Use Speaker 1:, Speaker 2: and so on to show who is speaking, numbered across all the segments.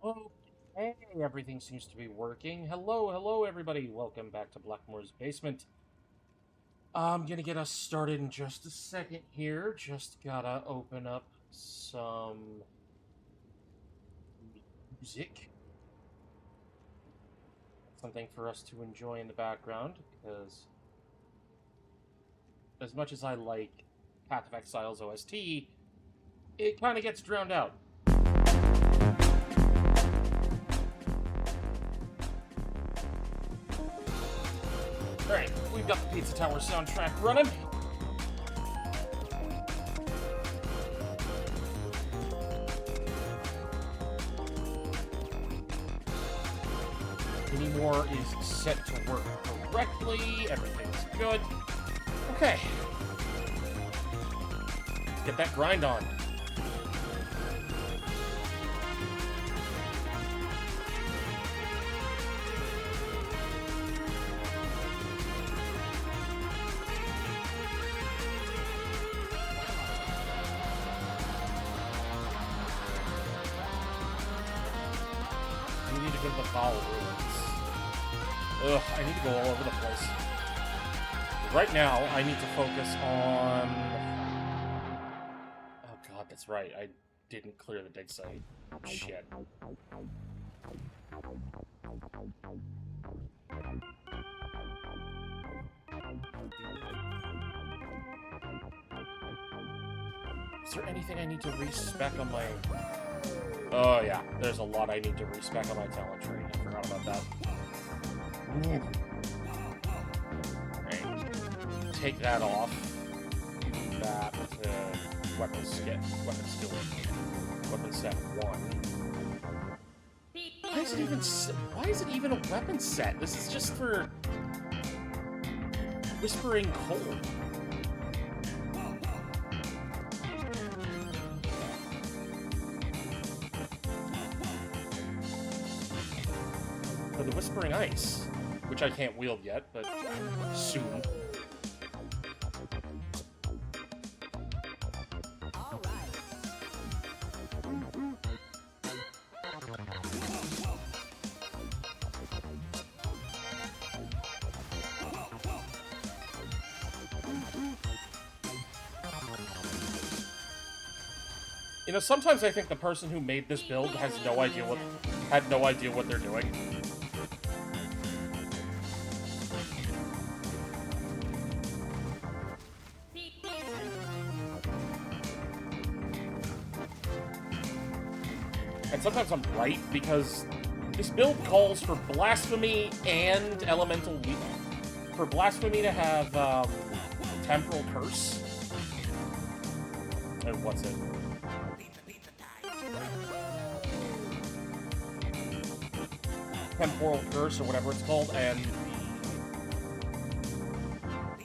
Speaker 1: Okay, everything seems to be working. Hello, everybody. Welcome back to Blackmore's Basement. I'm gonna get us started in just a second here. Just gotta open up some music. Something for us to enjoy in the background, because as much as I like Path of Exile's OST, it kind of gets drowned out. Alright, we've got the Pizza Tower soundtrack running. Anymore is set to work correctly. Everything's good. Okay. Get that grind on. We need to go to the Vowel Ruins. Ugh, I need to go all over the place. Right now, I need to focus on... Oh god, that's right. I didn't clear the dig site. Shit. Is there anything I need to respec on my... Oh yeah, there's a lot I need to respec on my talent tree. I forgot about that. Right. Take that off. That weapon skill, weapon set 1. Why is it even a weapon set? This is just for Whispering Cold. For the Whispering Ice, which I can't wield yet, but soon. You know, sometimes I think the person who made this build had no idea what they're doing. And sometimes I'm right, because this build calls for Blasphemy and Elemental Weak. For Blasphemy to have Temporal Curse. And what's it? Temporal Curse, or whatever it's called, and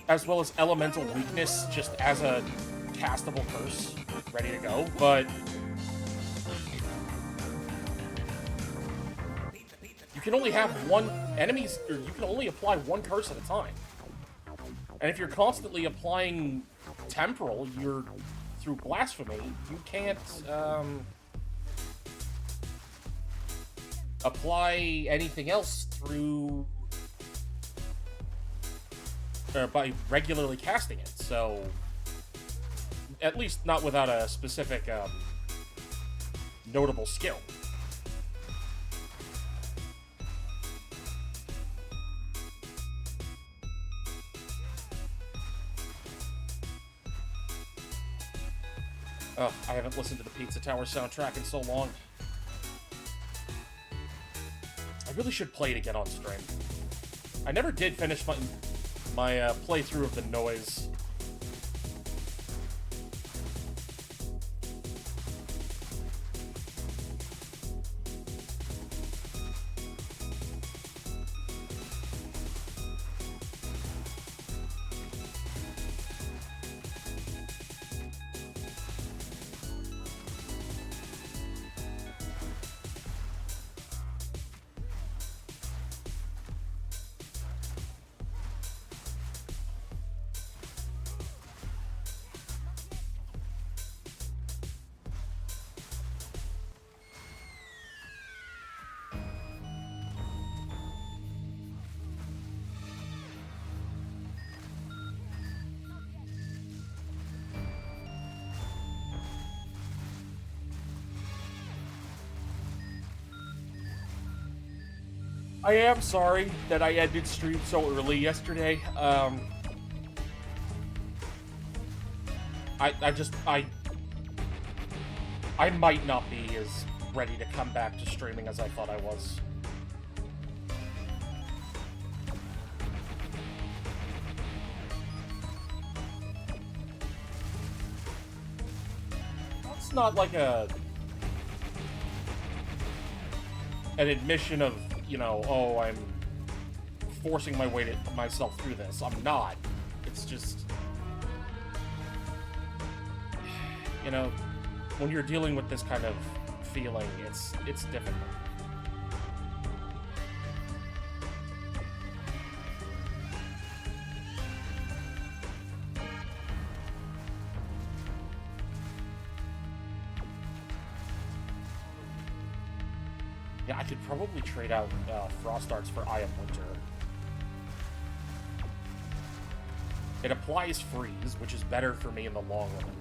Speaker 1: as well as Elemental Weakness, just as a castable curse, ready to go, but you can only have one enemies, or you can only apply one curse at a time. And if you're constantly applying Temporal, through Blasphemy, you can't, apply anything else through by regularly casting it. So at least not without a specific notable skill. Ugh, I haven't listened to the Pizza Tower soundtrack in so long. I really should play it again on stream. I never did finish my playthrough of the Noise. I am sorry that I ended stream so early yesterday. I might not be as ready to come back to streaming as I thought I was. It's not like an admission of, you know, oh, I'm forcing myself through this. I'm not. It's just, you know, when you're dealing with this kind of feeling, it's difficult. Yeah, I could probably trade out Frost Arts for Eye of Winter. It applies freeze, which is better for me in the long run.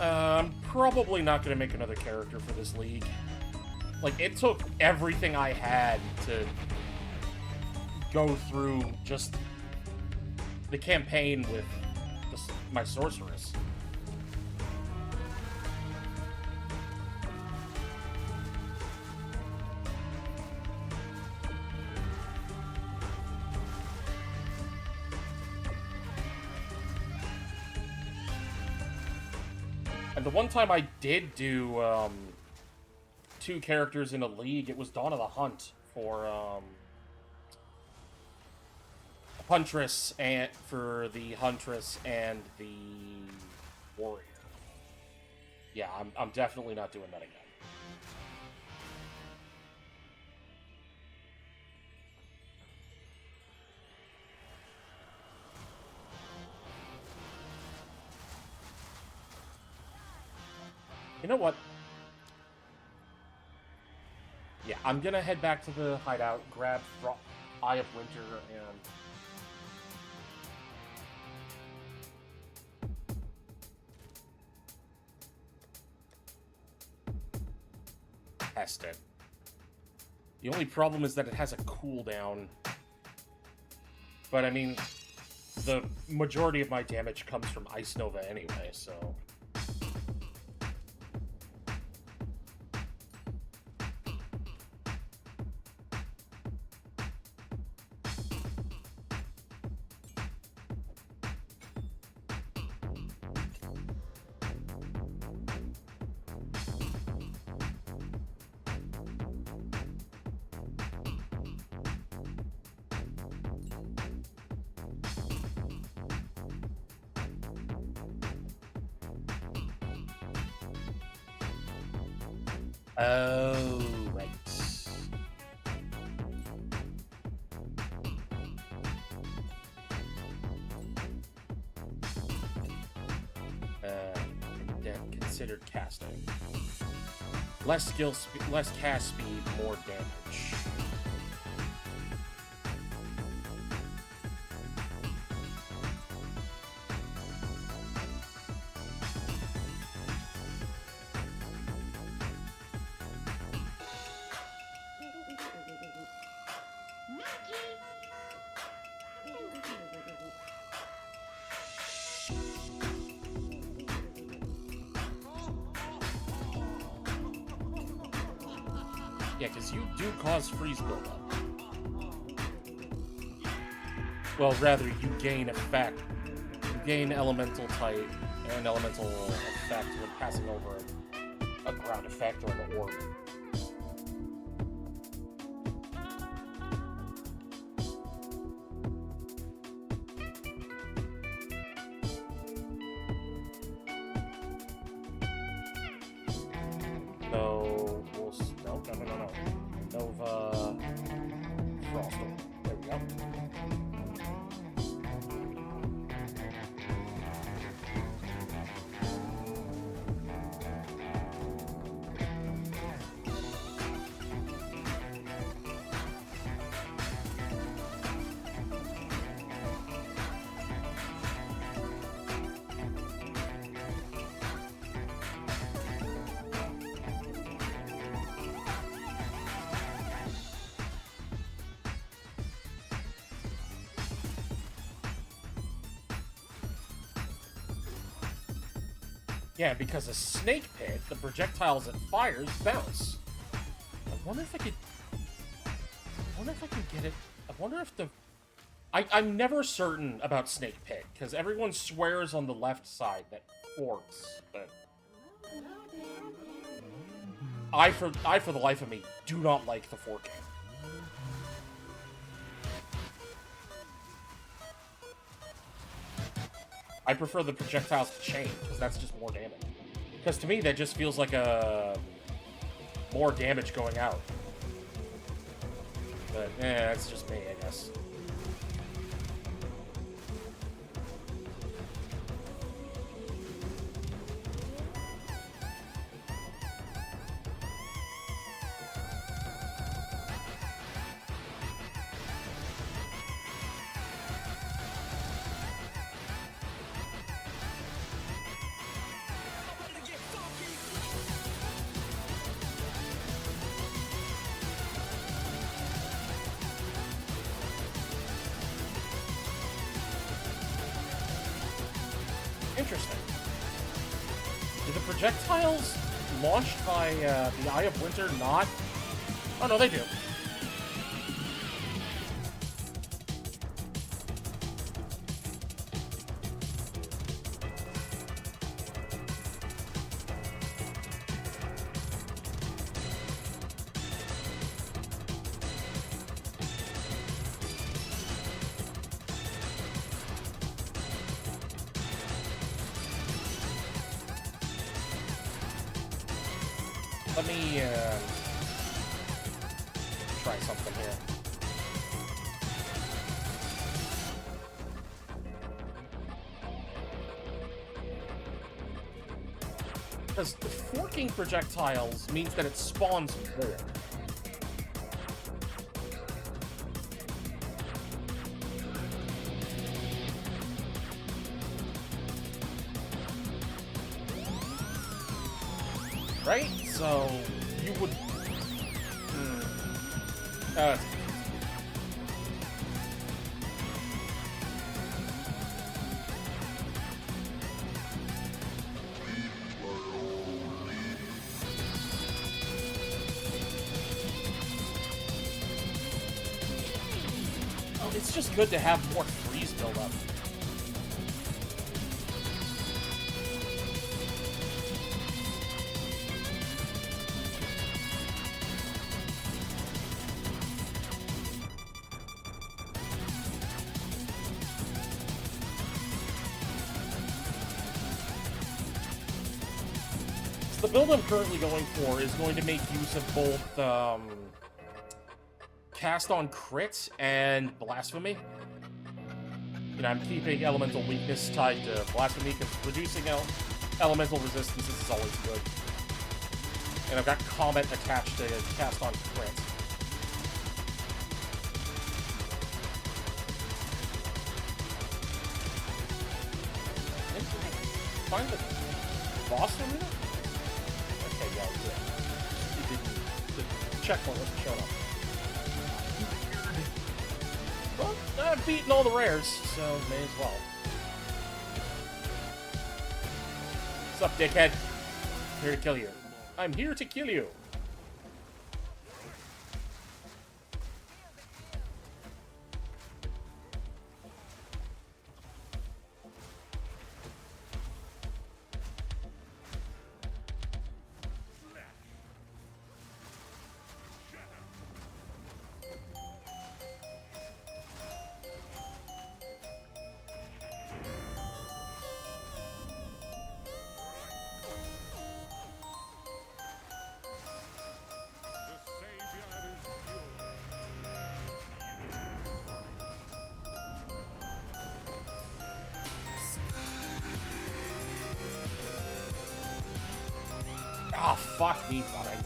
Speaker 1: I'm probably not going to make another character for this league. Like, it took everything I had to go through just the campaign with my sorceress. And the one time I did do 2 characters in a league, it was Dawn of the Hunt for Huntress and for the Huntress and the Warrior. Yeah, I'm definitely not doing that again. You know what? Yeah, I'm gonna head back to the hideout, grab Eye of Winter, and test it. The only problem is that it has a cooldown. But I mean, the majority of my damage comes from Ice Nova anyway, so... Oh, right. Considered casting. Less cast speed, more damage. Yeah, because you do cause freeze buildup. Well, rather, you gain effect. You gain elemental type and elemental effect when passing over a ground effect or an orb. Nova Frostal. There we go. Yeah, because a snake pit, the projectiles it fires bounce. I wonder if I could get it. I wonder if the... I'm never certain about snake pit, because everyone swears on the left side that forks, but... I, for the life of me, do not like the forking. I prefer the projectiles to chain, because that's just more damage. Because to me, that just feels like more damage going out. But, that's just me, I guess. Interesting. Do the projectiles launched by the Eye of Winter not... Oh, no, they do. Let me try something here. Because forking projectiles means that it spawns more. Right? So, you would... Oh, it's just good to have more freeze build up. The build I'm currently going for is going to make use of both Cast on Crit and Blasphemy. You know, I'm keeping Elemental Weakness tied to Blasphemy because reducing elemental resistances is always good. And I've got Comet attached to Cast on Crit. Find the boss arena? Okay, yeah, the checkpoint wasn't showing up. Well, I've beaten all the rares, so may as well. What's up, dickhead? I'm here to kill you. I'm here to kill you. fuck me, buddy.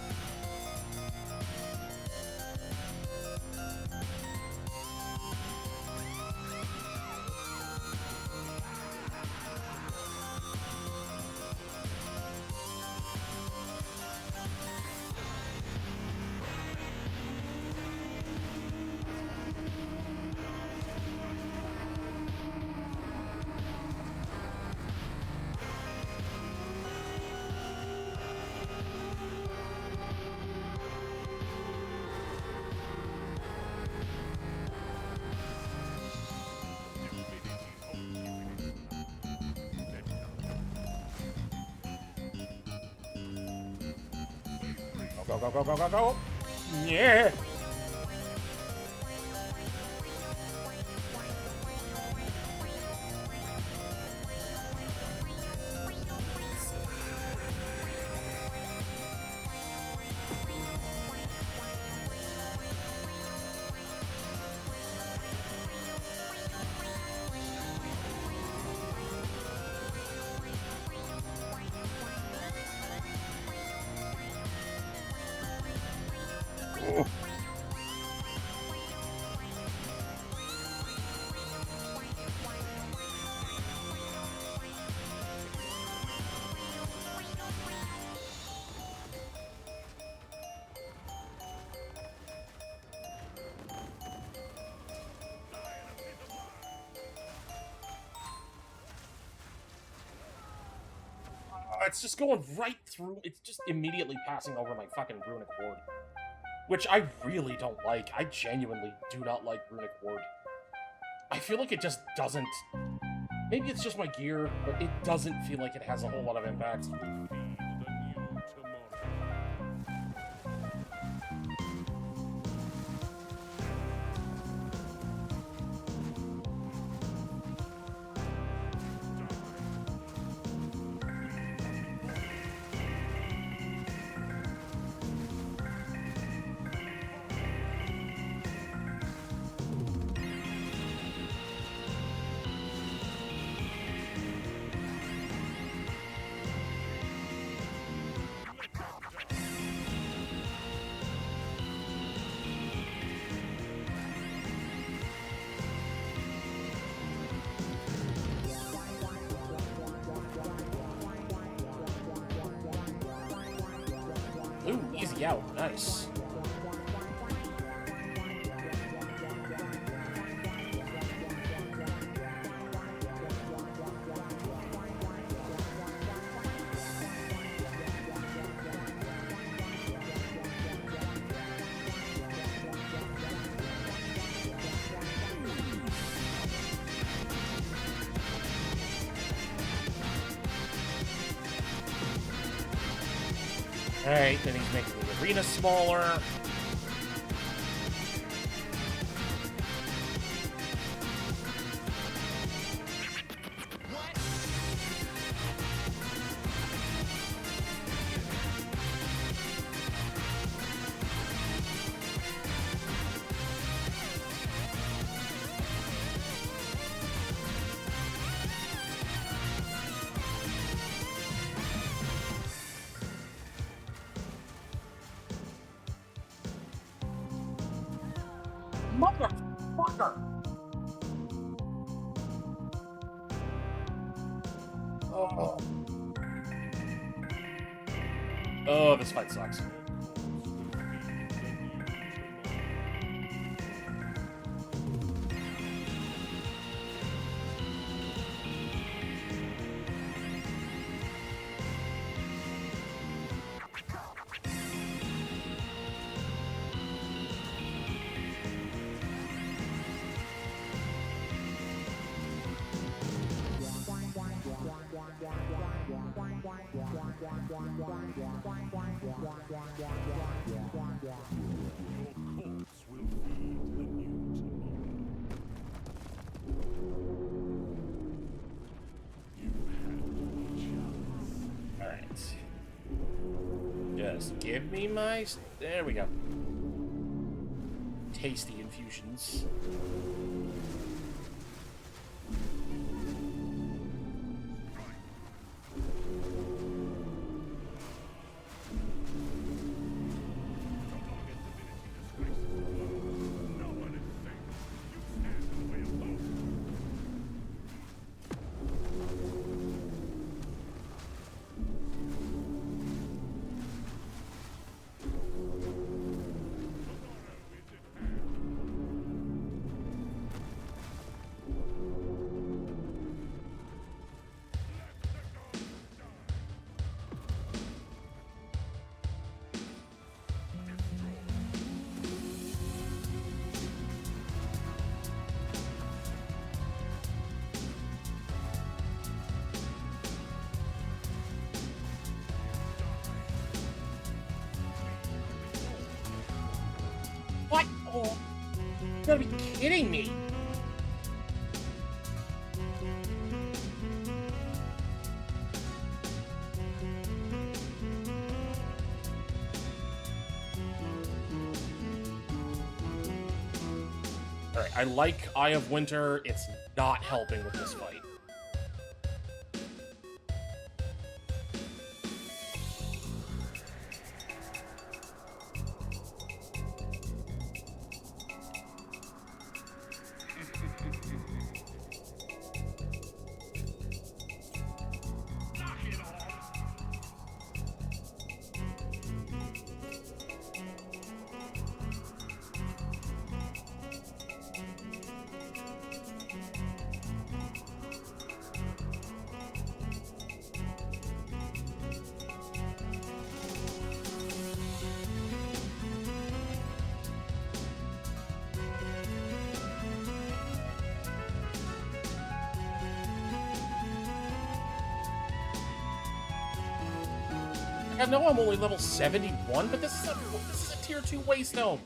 Speaker 1: Go, go, go, go, go, go. Yeah. It's just going right through. It's just immediately passing over my fucking Runic Ward. Which I really don't like. I genuinely do not like Runic Ward. I feel like it just doesn't... Maybe it's just my gear, but it doesn't feel like it has a whole lot of impact. Ooh, easy out. Nice. Alright, then he's making the arena smaller. Motherfucker! Oh. Oh, this fight sucks. Alright. Just give me my... There we go. Tasty infusions. gotta be kidding me. Alright, I like Eye of Winter. It's not helping with this fight. I know I'm only level 71, but this is a tier 2 Waystone.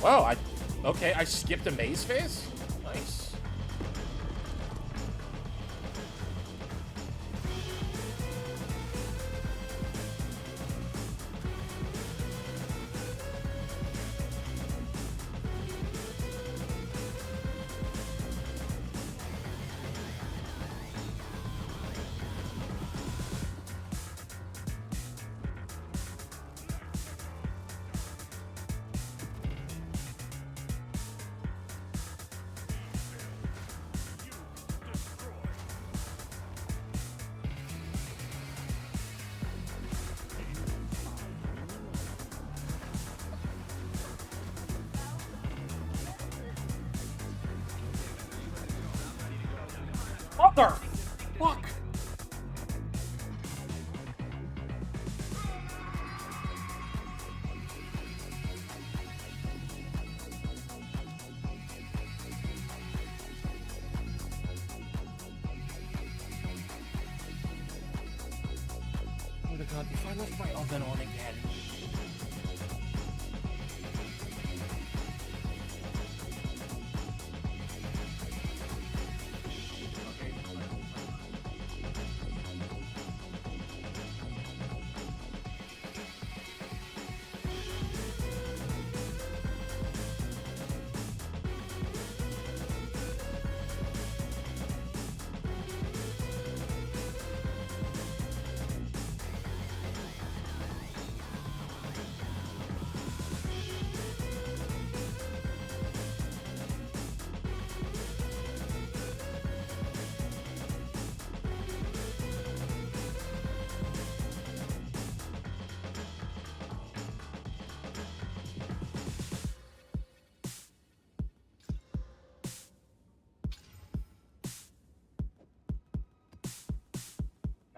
Speaker 1: Wow, okay, I skipped a maze phase? Nice. Mother! Fuck! Oh my god, if I left my oven on again.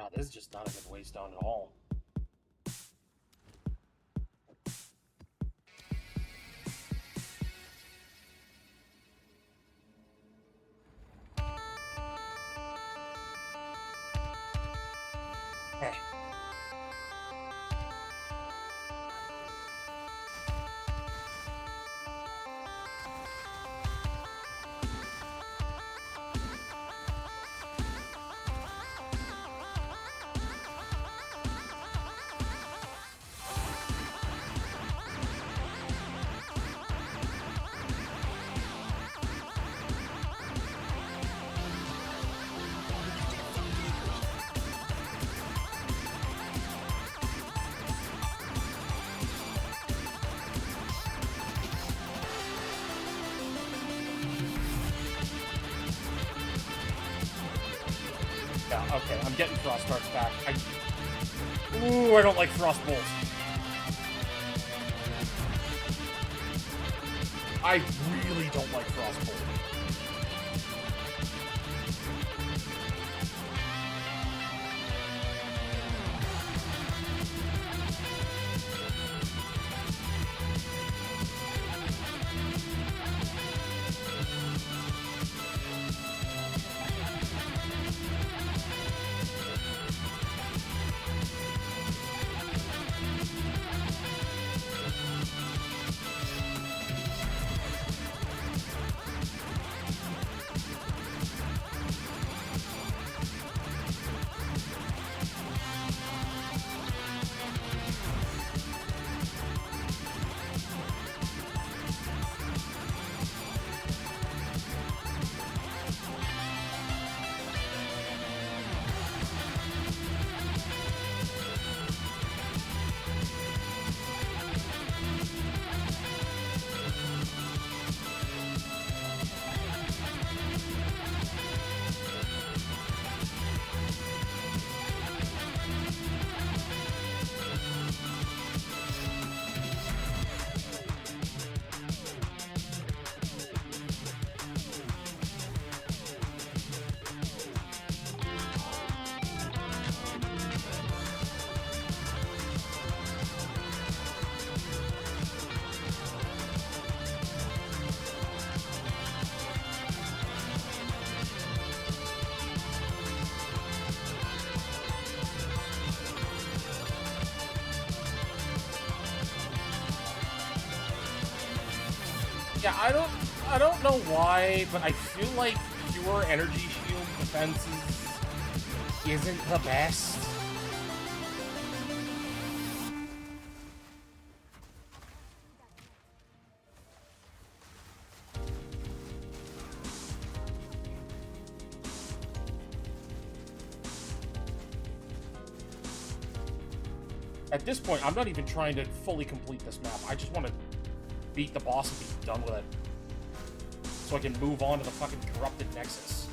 Speaker 1: God, this is just not a good Waystone at all. Hey. Okay, I'm getting Frost Darts back. Ooh, I don't like Frost Bolts. I really don't like Frost Bolt. Yeah, I don't know why, but I feel like pure energy shield defenses isn't the best. At this point, I'm not even trying to fully complete this map. I just want to beat the boss and be done with it. So I can move on to the fucking corrupted Nexus.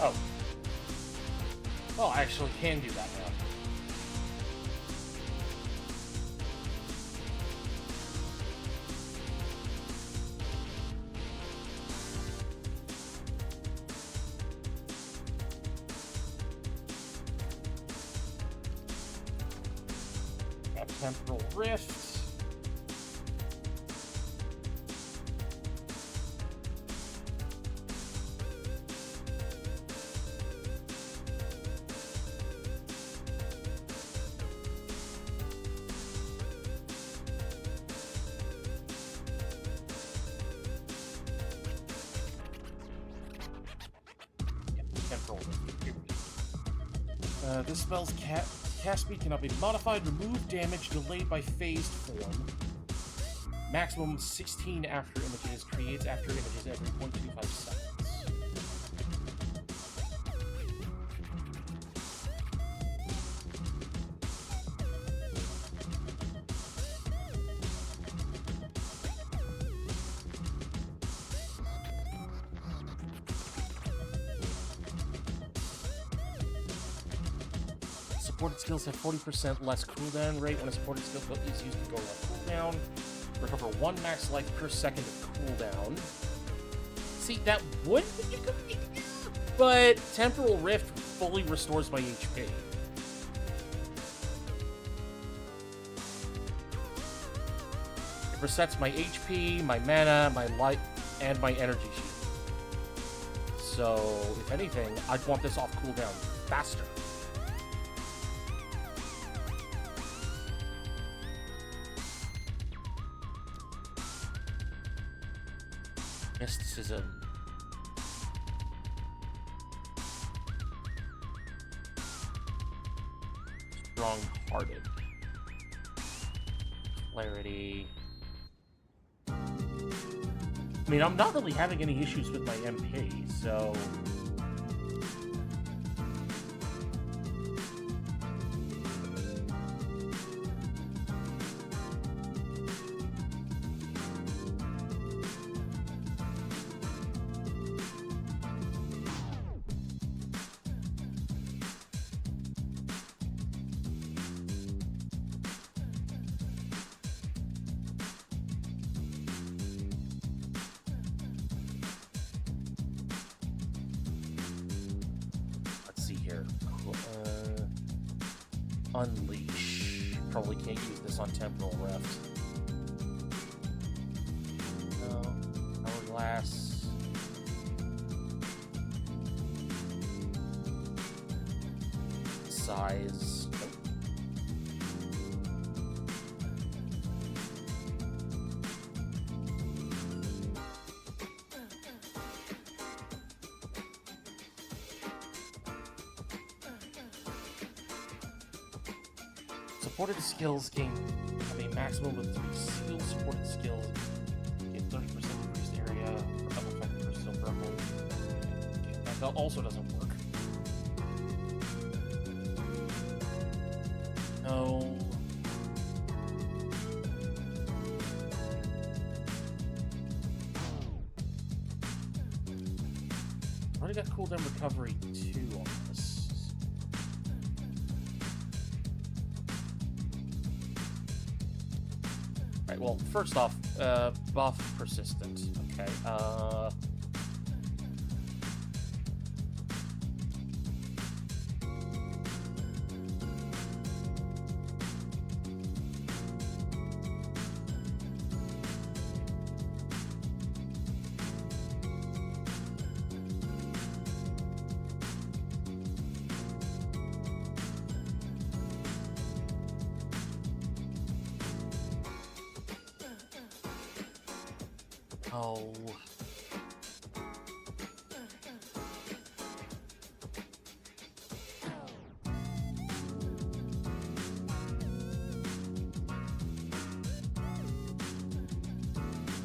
Speaker 1: Oh. Well, I actually can do that now. Got Temporal Rift. This spell's cast speed cannot be modified, remove damage, delayed by phased form. Maximum 16 after images, creates after images every 0.25 seconds. Supported skills have 40% less cooldown rate when a supported skill is used to go less cooldown. Recover 1 max life per second of cooldown. See, that would be a good idea, but Temporal Rift fully restores my HP. It resets my HP, my mana, my life, and my energy sheet. So, if anything, I'd want this off cooldown faster. Mysticism. Strong-hearted. Clarity. I mean, I'm not really having any issues with my MP, so... Unleash. Probably can't use this on Temporal Rift. No. Hourglass. Size. Supported skills gain have a maximum of 3 skill supported skills. Get 30% increased area for double effect for still purple. That also doesn't work. No. I already got cooldown recovery 2 on this. Well, first off, buff persistent. Okay. Oh.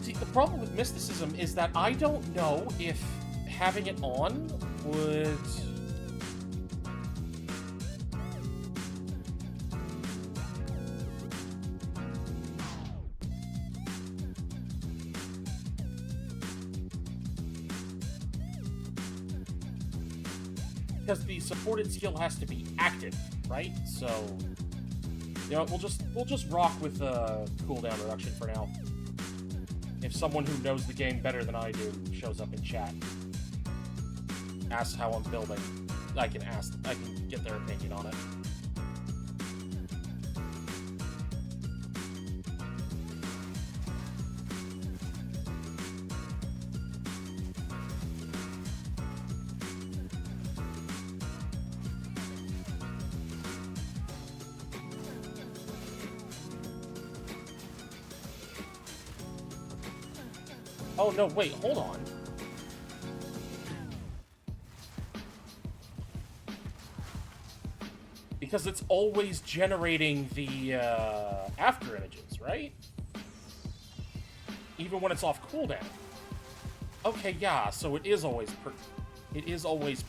Speaker 1: See, the problem with Mysticism is that I don't know if having it on would... Because the supported skill has to be active, right? So, you know, we'll just rock with cooldown reduction for now. If someone who knows the game better than I do shows up in chat, asks how I'm building, I can get their opinion on it. Oh, no, wait, hold on. Because it's always generating the after images, right? Even when it's off cooldown. Okay, yeah, so it is always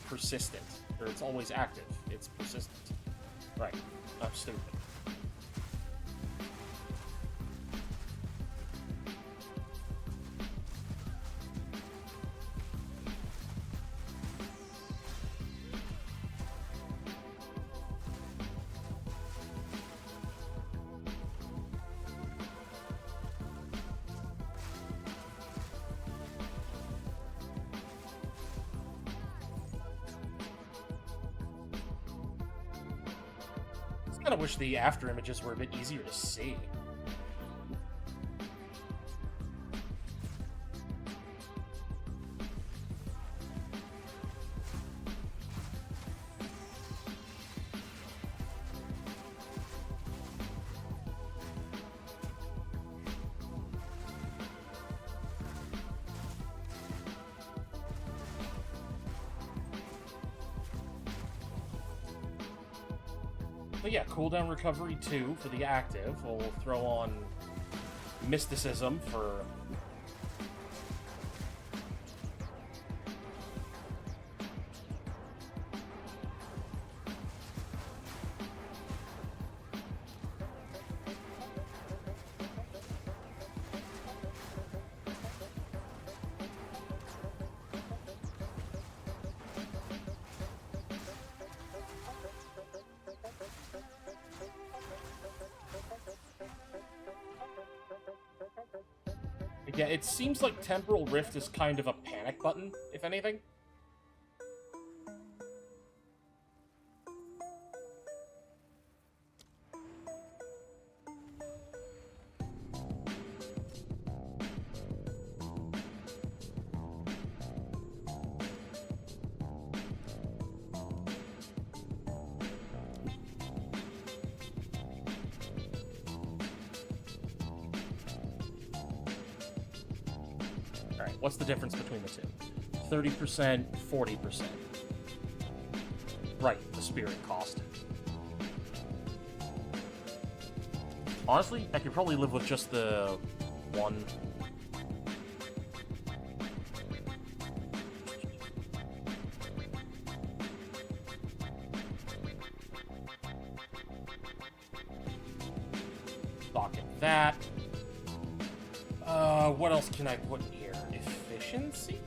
Speaker 1: persistent. Or it's always active. It's persistent. Right. I'm stupid. Kinda wish the after images were a bit easier to see. But yeah, cooldown recovery 2 for the active. We'll throw on mysticism for... Yeah, it seems like Temporal Rift is kind of a panic button, if anything. What's the difference between the two? 30%, 40%. Right, the spirit cost. Honestly, I could probably live with just the one. Pocket that. What else can I put in here? Efficiency?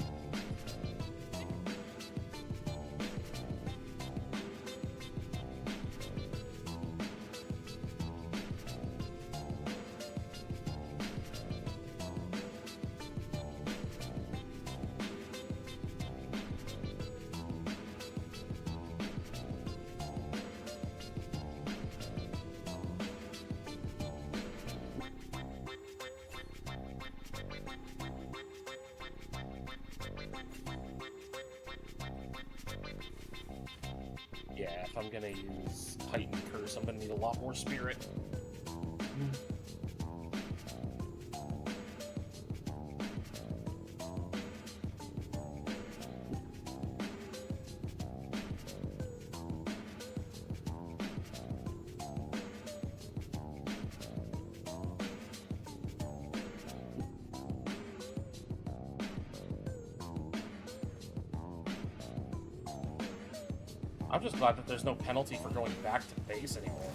Speaker 1: Yeah, if I'm gonna use Titan Curse, I'm gonna need a lot more spirit. I'm just glad that there's no penalty for going back to base anymore.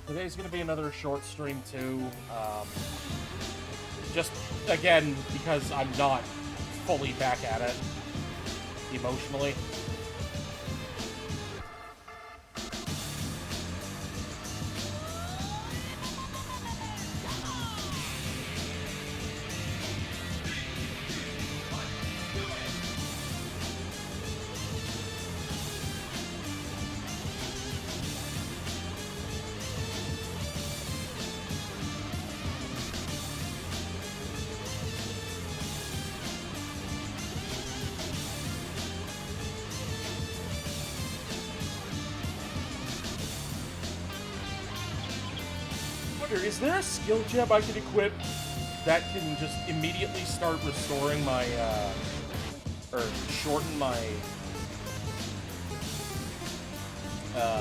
Speaker 1: Today's going to be another short stream, too. Just, again, because I'm not fully back at it emotionally. Doctor, is there a skill gem I can equip that can just immediately start restoring my, or shorten my,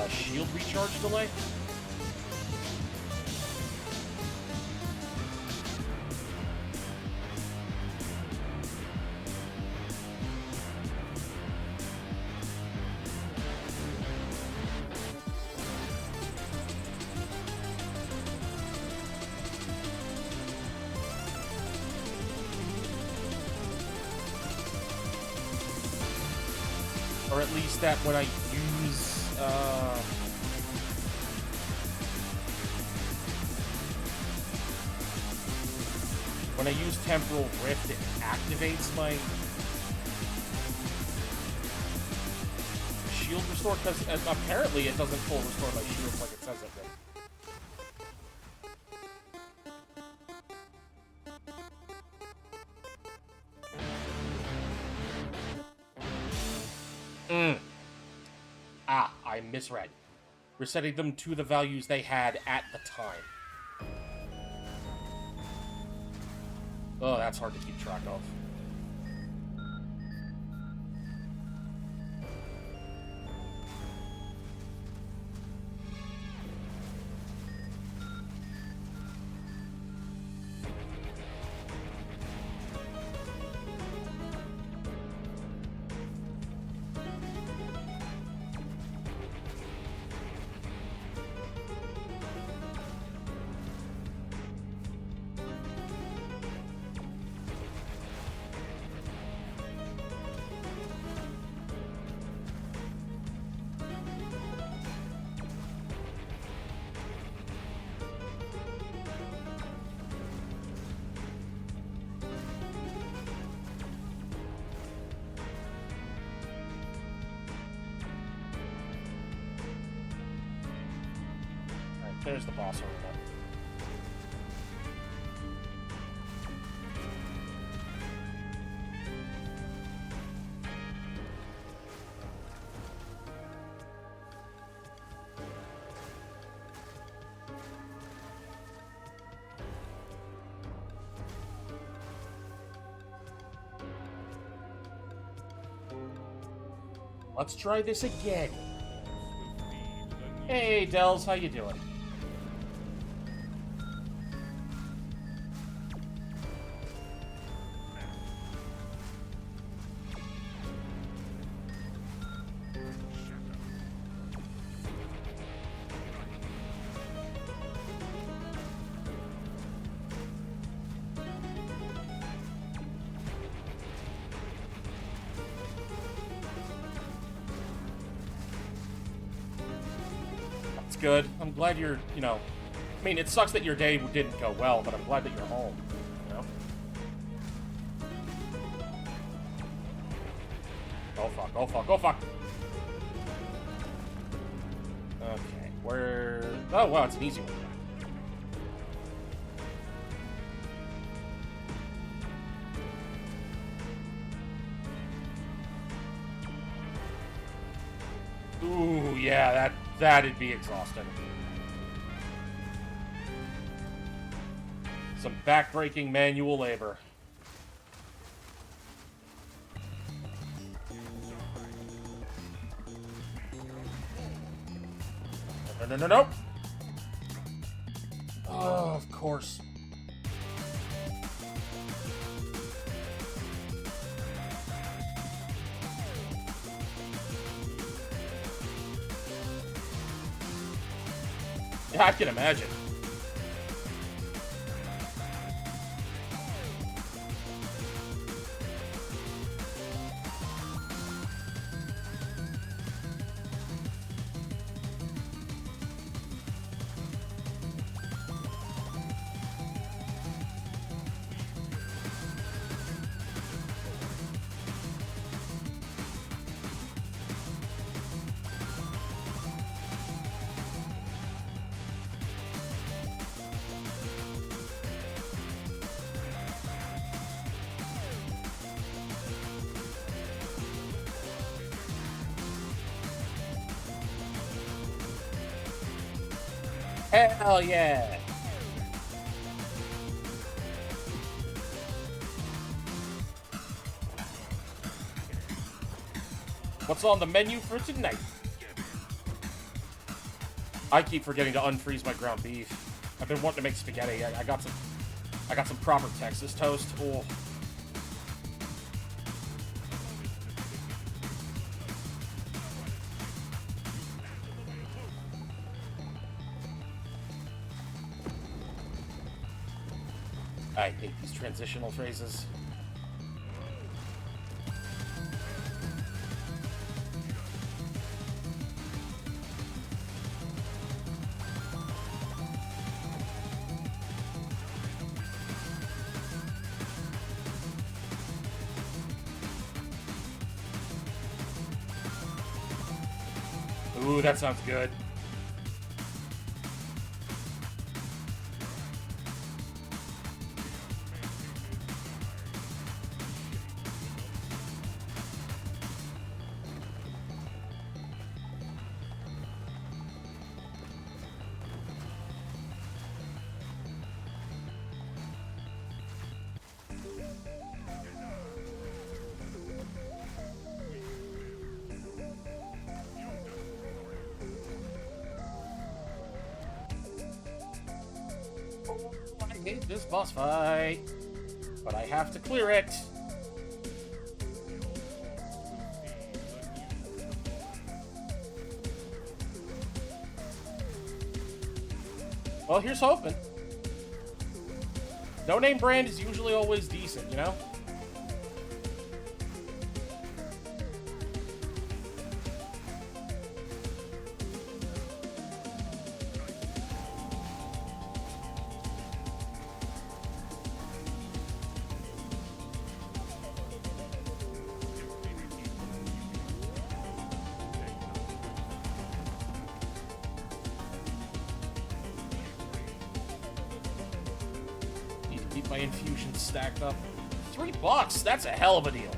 Speaker 1: shield recharge delay? Or at least that when I use, when I use Temporal Rift, it activates my shield restore, because apparently it doesn't full restore my shields like it says it will. I misread. Resetting them to the values they had at the time. Oh, that's hard to keep track of. There's the boss arena. Let's try this again. Hey, Dells, how you doing? Good. I'm glad you're, you know, I mean, it sucks that your day didn't go well, but I'm glad that you're home, you know? Oh, fuck. Oh, fuck. Oh, fuck. Okay. Where... Oh, wow, it's an easy one. Ooh, yeah, that'd be exhausting. Some back-breaking manual labor. No. Oh, of course. Yeah, I can imagine. Hell yeah! What's on the menu for tonight? I keep forgetting to unfreeze my ground beef. I've been wanting to make spaghetti. I got some proper Texas toast. Oh. I hate these transitional phrases. Ooh, that sounds good. I hate this boss fight, but I have to clear it. Well, here's hoping. No name brand is usually always decent, you know? Keep my infusions stacked up. $3, that's a hell of a deal.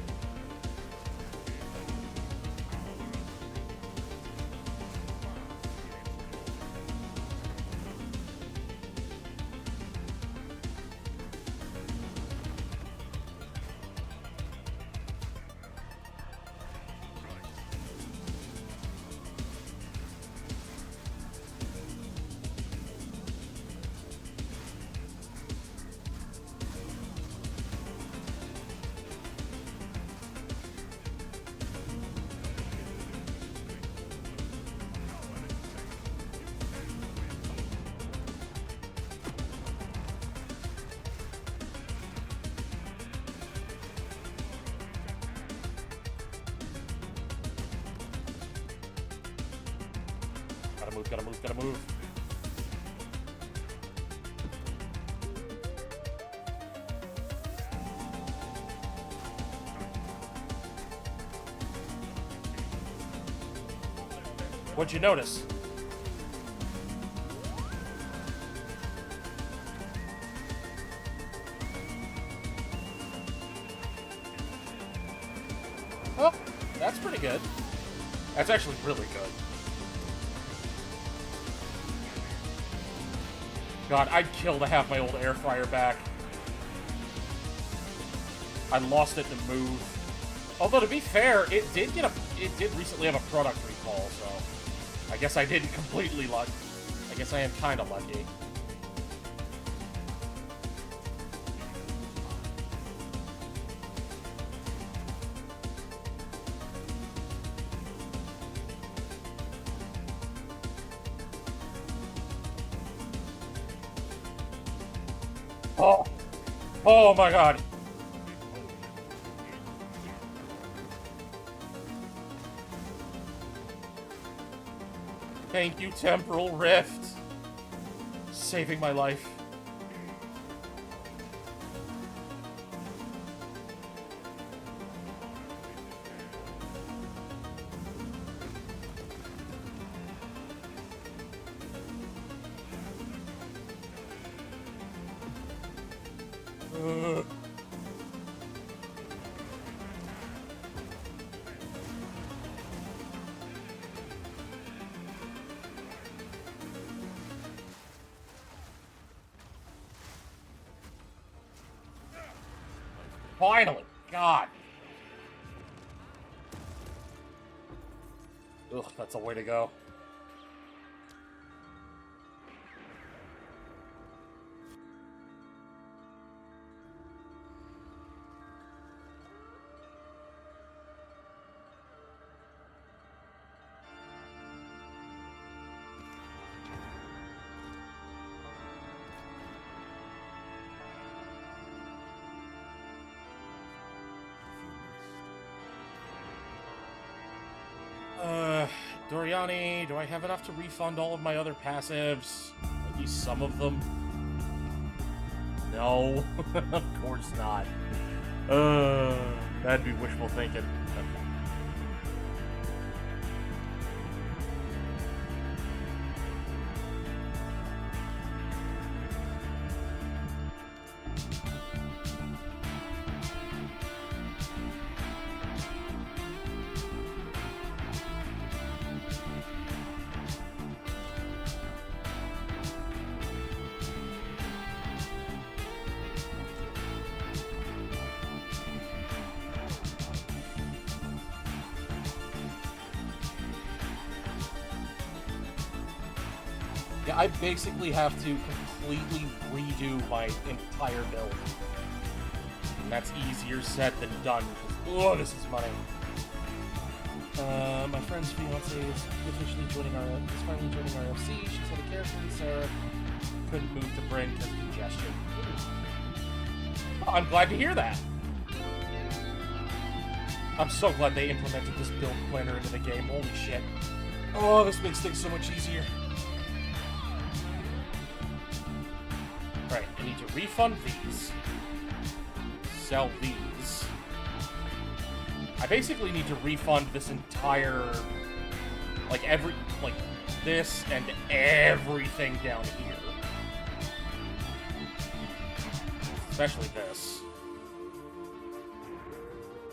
Speaker 1: Gotta move. What'd you notice? Oh, that's pretty good. That's actually really good. God, I'd kill to have my old air fryer back. I lost it to move. Although to be fair, it did recently have a product recall, so I guess I didn't completely luck. I guess I am kind of lucky. Oh, oh my God. Thank you, Temporal Rift. Saving my life. Finally! God! Ugh, that's a way to go. Doriani, do I have enough to refund all of my other passives? At least some of them? No, of course not. That'd be wishful thinking. Yeah, I basically have to completely redo my entire build. And that's easier said than done, because, oh, this is money. My friend's fiance is officially joining our, is finally joining our FC. She said a character in Sarah couldn't move to Bryn because of congestion. I'm glad to hear that. I'm so glad they implemented this build planner into the game. Holy shit. Oh, this makes things so much easier. Right, I need to refund these. Sell these. I basically need to refund this entire... like, this and everything down here. Especially this.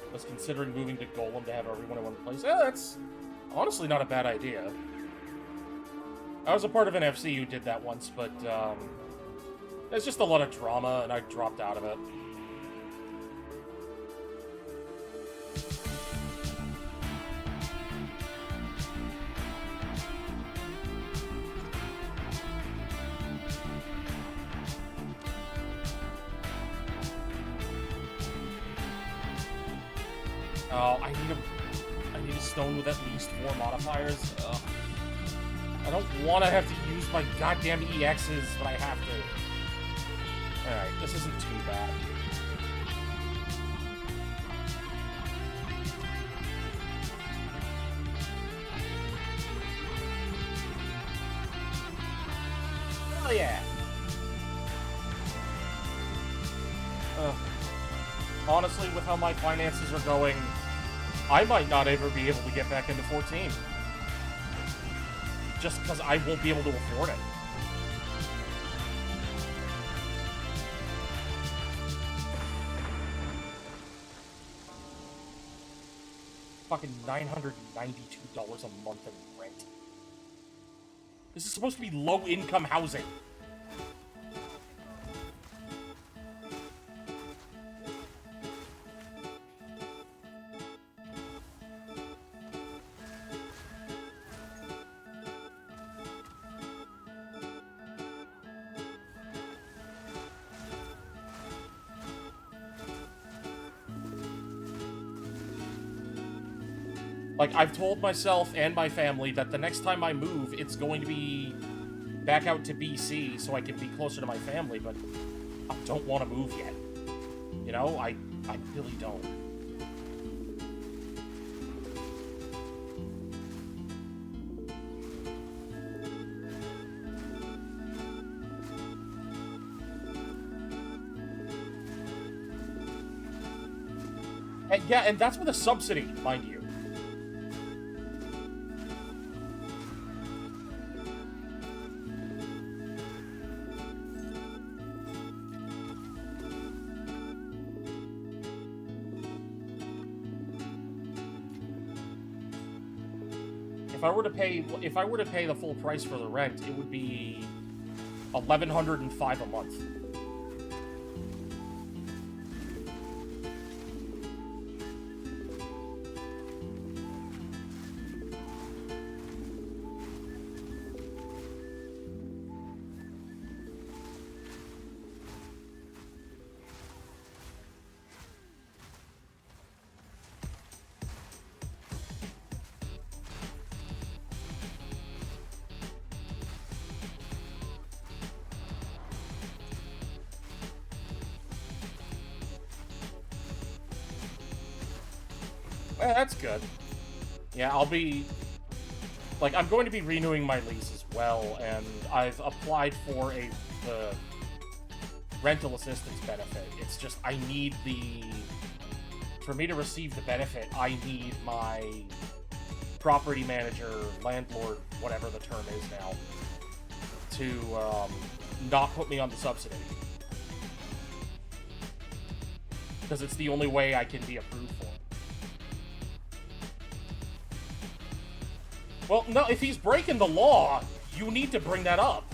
Speaker 1: I was considering moving to Golem to have everyone in one place. That's honestly not a bad idea. I was a part of an FC who did that once, but, there's just a lot of drama, and I dropped out of it. Oh, I need a stone with at least 4 modifiers. Ugh. I don't want to have to use my goddamn EXs, but I have to. Alright, this isn't too bad. Hell yeah! Honestly, with how my finances are going, I might not ever be able to get back into 14. Just because I won't be able to afford it. Fucking $992 a month in rent. This is supposed to be low-income housing. Like, I've told myself and my family that the next time I move, it's going to be back out to BC so I can be closer to my family, but I don't want to move yet. You know, I really don't. And yeah, and that's with a subsidy, mind you. If I were to pay the full price for the rent, it would be $1,105 a month. That's good. Yeah, I'll be... Like, I'm going to be renewing my lease as well, and I've applied for the rental assistance benefit. It's just, I need the... For me to receive the benefit, I need my property manager, landlord, whatever the term is now, to not put me on the subsidy. Because it's the only way I can be approved for it. Well, no, if he's breaking the law, you need to bring that up.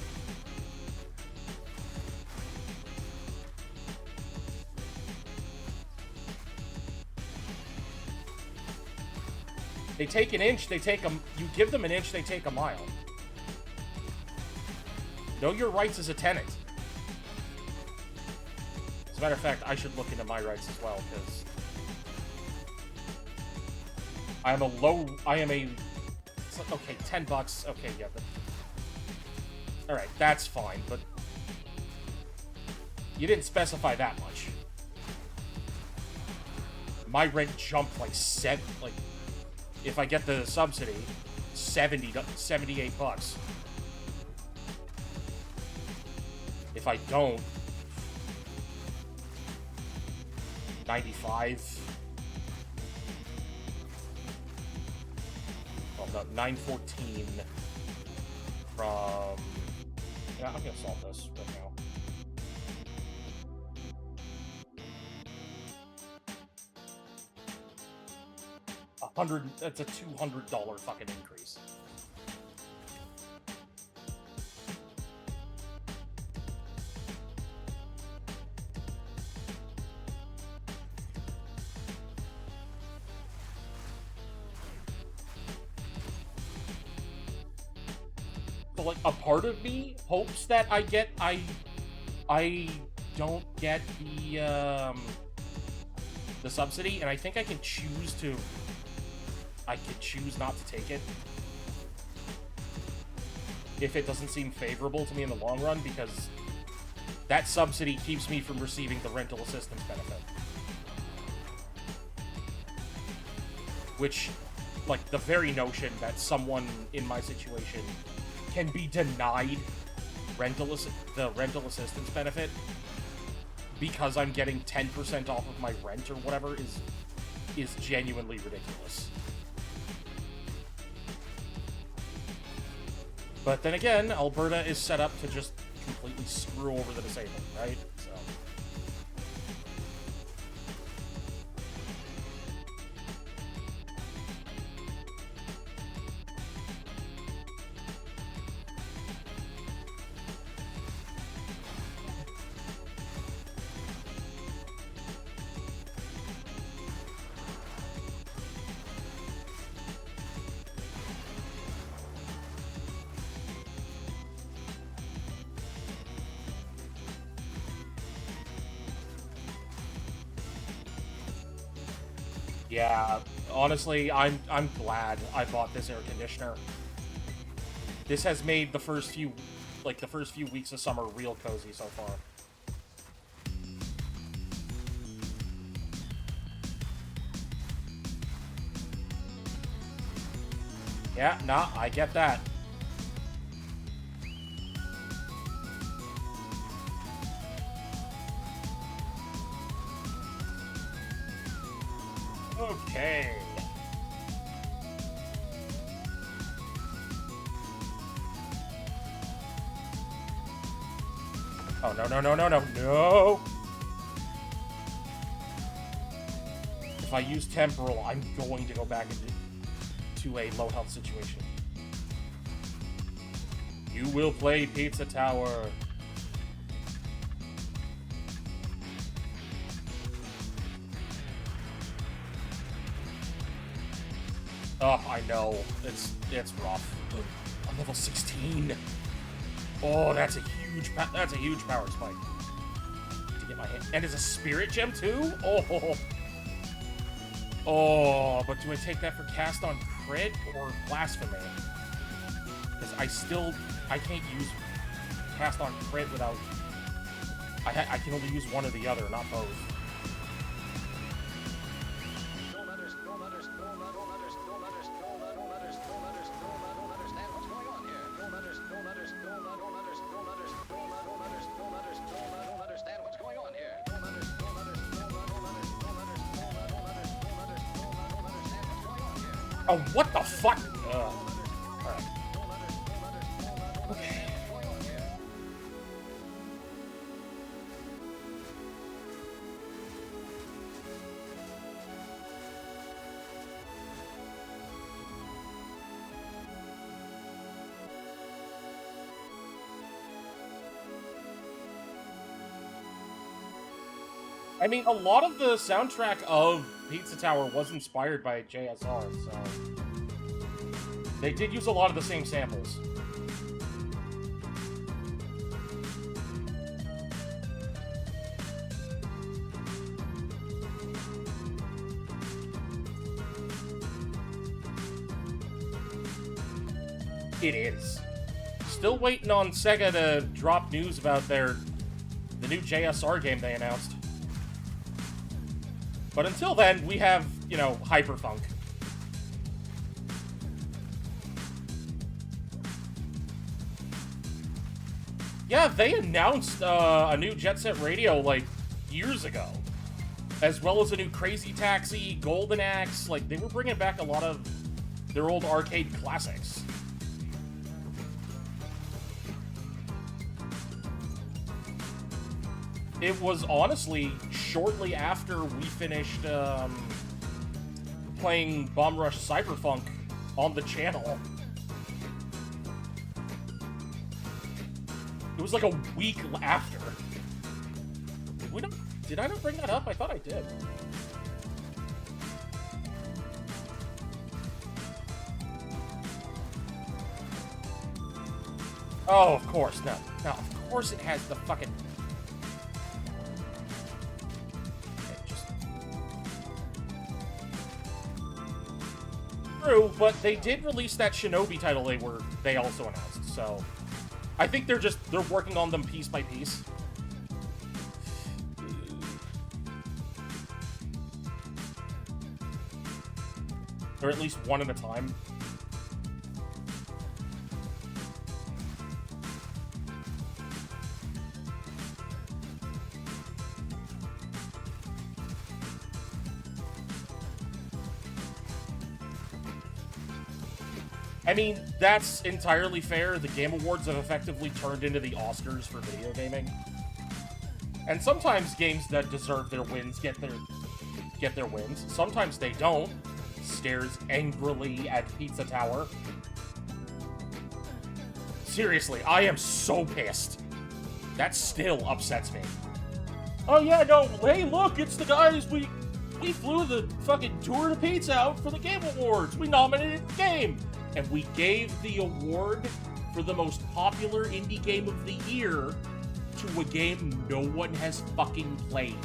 Speaker 1: They take an inch, they take you give them an inch, they take a mile. Know your rights as a tenant. As a matter of fact, I should look into my rights as well, because okay, $10, okay, yeah, but... Alright, that's fine, but... You didn't specify that much. My rent jumped like if I get the subsidy, $78. If I don't, 95. Well, no, 914 from... Yeah, I'm gonna solve this right now. That's a $200 fucking increase. So, like, a part of me hopes that I don't get the subsidy, and I think I can choose to... I could choose not to take it if it doesn't seem favorable to me in the long run, because that subsidy keeps me from receiving the rental assistance benefit. Which, like, the very notion that someone in my situation can be denied the rental assistance benefit because I'm getting 10% off of my rent or whatever is genuinely ridiculous. But then again, Alberta is set up to just completely screw over the disabled, right? So... Yeah, honestly, I'm glad I bought this air conditioner. This has made the first few weeks of summer real cozy so far. Yeah, nah, I get that. Okay. Oh, no, no, no, no, no, no! If I use temporal, I'm going to go back into a low health situation. You will play Pizza Tower. Oh, I know. It's rough. I'm level 16. Oh, that's a huge power spike. To get my hand. And it's a spirit gem too? Oh. Oh, but do I take that for cast on crit or blasphemy? Because I can't use cast on crit without... I can only use one or the other, not both. Oh, what the fuck? Alright. Okay. I mean, a lot of the soundtrack of Pizza Tower was inspired by JSR, so they did use a lot of the same samples. It is. Still waiting on Sega to drop news about the new JSR game they announced. But until then, we have, you know, Hyperfunk. Yeah, they announced a new Jet Set Radio, like, years ago. As well as a new Crazy Taxi, Golden Axe. Like, they were bringing back a lot of their old arcade classics. It was honestly shortly after we finished playing Bomb Rush Cyberfunk on the channel. It was like a week after. Did I not bring that up? I thought I did. Oh, of course. No, of course it has the fucking... True, but they did release that Shinobi title they also announced, so I think they're working on them piece by piece. Or at least one at a time. I mean, that's entirely fair. The Game Awards have effectively turned into the Oscars for video gaming. And sometimes games that deserve their wins get their wins. Sometimes they don't. Stares angrily at Pizza Tower. Seriously, I am so pissed. That still upsets me. Oh yeah, no, hey look, it's the guys, we flew the fucking tour to Pizza out for the Game Awards. We nominated the game. And we gave the award for the most popular indie game of the year to a game no one has fucking played.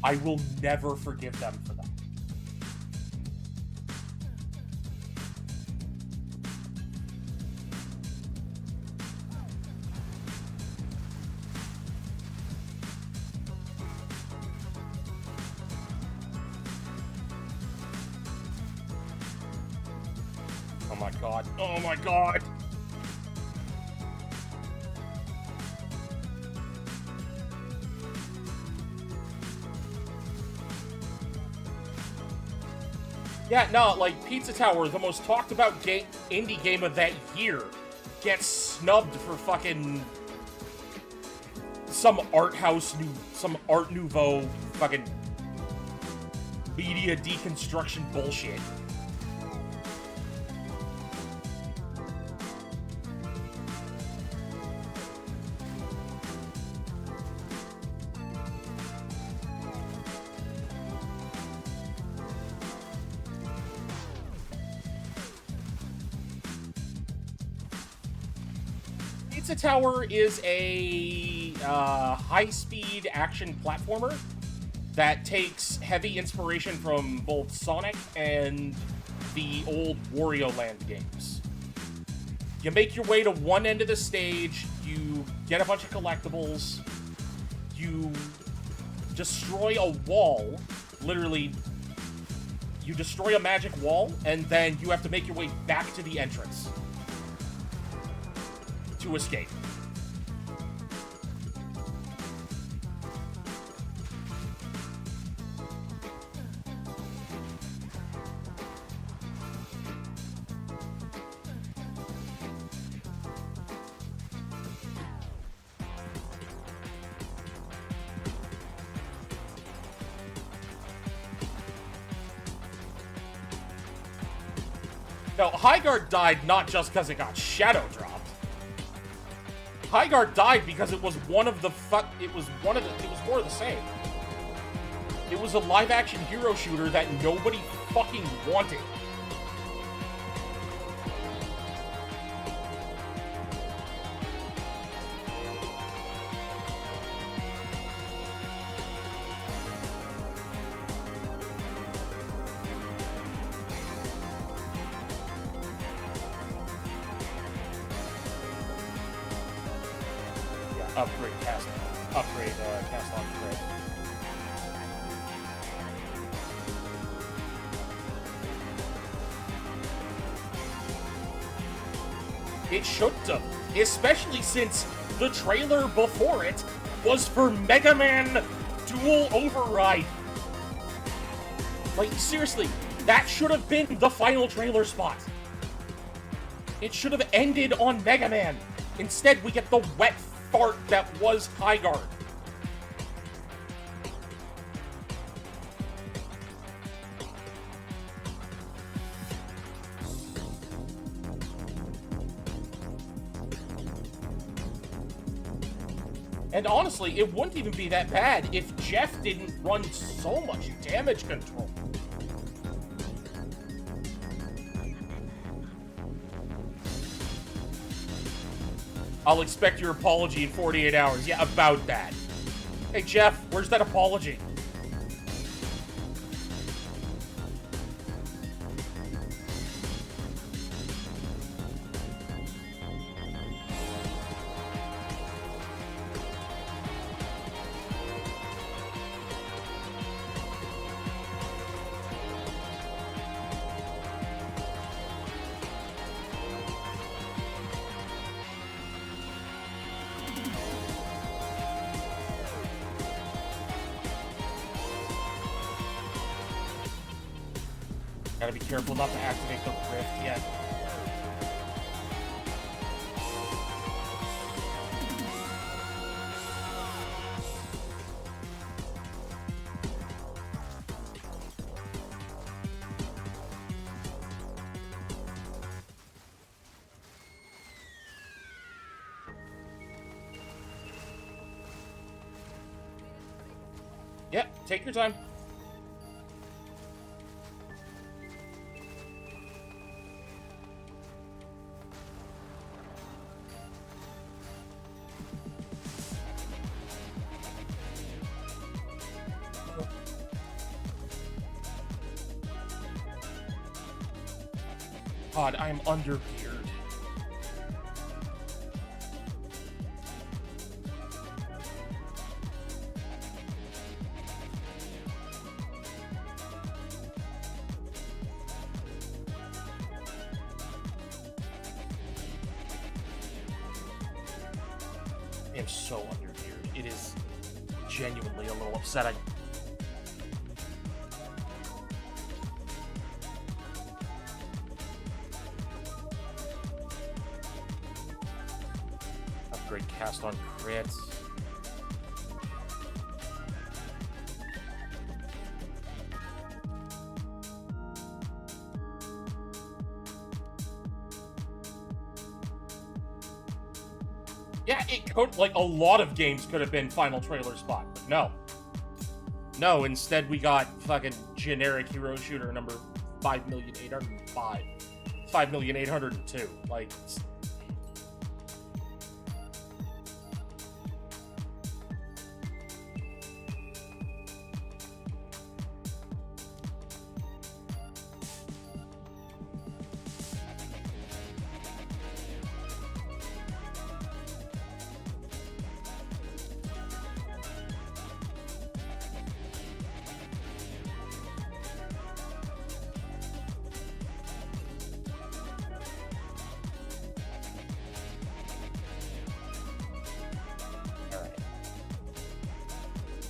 Speaker 1: I will never forgive them for that. Oh my god. Oh my god! Yeah, no, like, Pizza Tower, the most talked about indie game of that year, gets snubbed for fucking some Art Nouveau fucking media deconstruction bullshit. Pizza Tower is a high-speed action platformer that takes heavy inspiration from both Sonic and the old Wario Land games. You make your way to one end of the stage, you get a bunch of collectibles, you destroy a wall, literally, you destroy a magic wall, and then you have to make your way back to the entrance to escape. No, Highguard died not just because it got shadow dropped. Highguard died because it was one of the it was more of the same. It was a live-action hero shooter that nobody fucking wanted. Upgrade cast on thread. It shouldn't have, especially since the trailer before it was for Mega Man Dual Override. Like, seriously, that should have been the final trailer spot. It should have ended on Mega Man. Instead, we get the wet fart that was Highguard. And honestly, it wouldn't even be that bad if Jeff didn't run so much damage control. I'll expect your apology in 48 hours. Yeah, about that. Hey, Jeff, where's that apology? Gotta be careful not to activate the rift yet. Yeah, take your time. God, I am undergeared. I am so undergeared. It is genuinely a little upsetting. Upgrade cast on crits. Yeah, it could, like, a lot of games could have been final trailer spot, but no. No, instead we got fucking generic hero shooter number 5,805. 5,802. Like,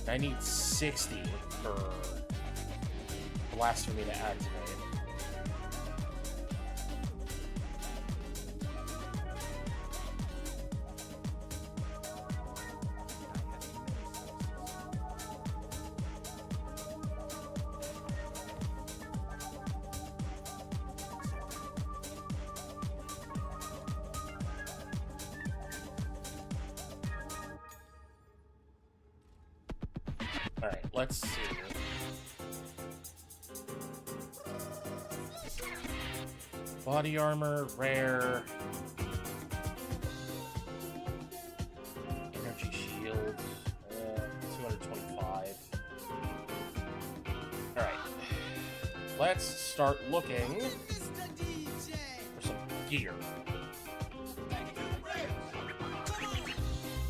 Speaker 1: I need 60 for Blasphemy to activate. let's see. Body armor, rare. Energy shield, 225. Alright. Let's start looking for some gear.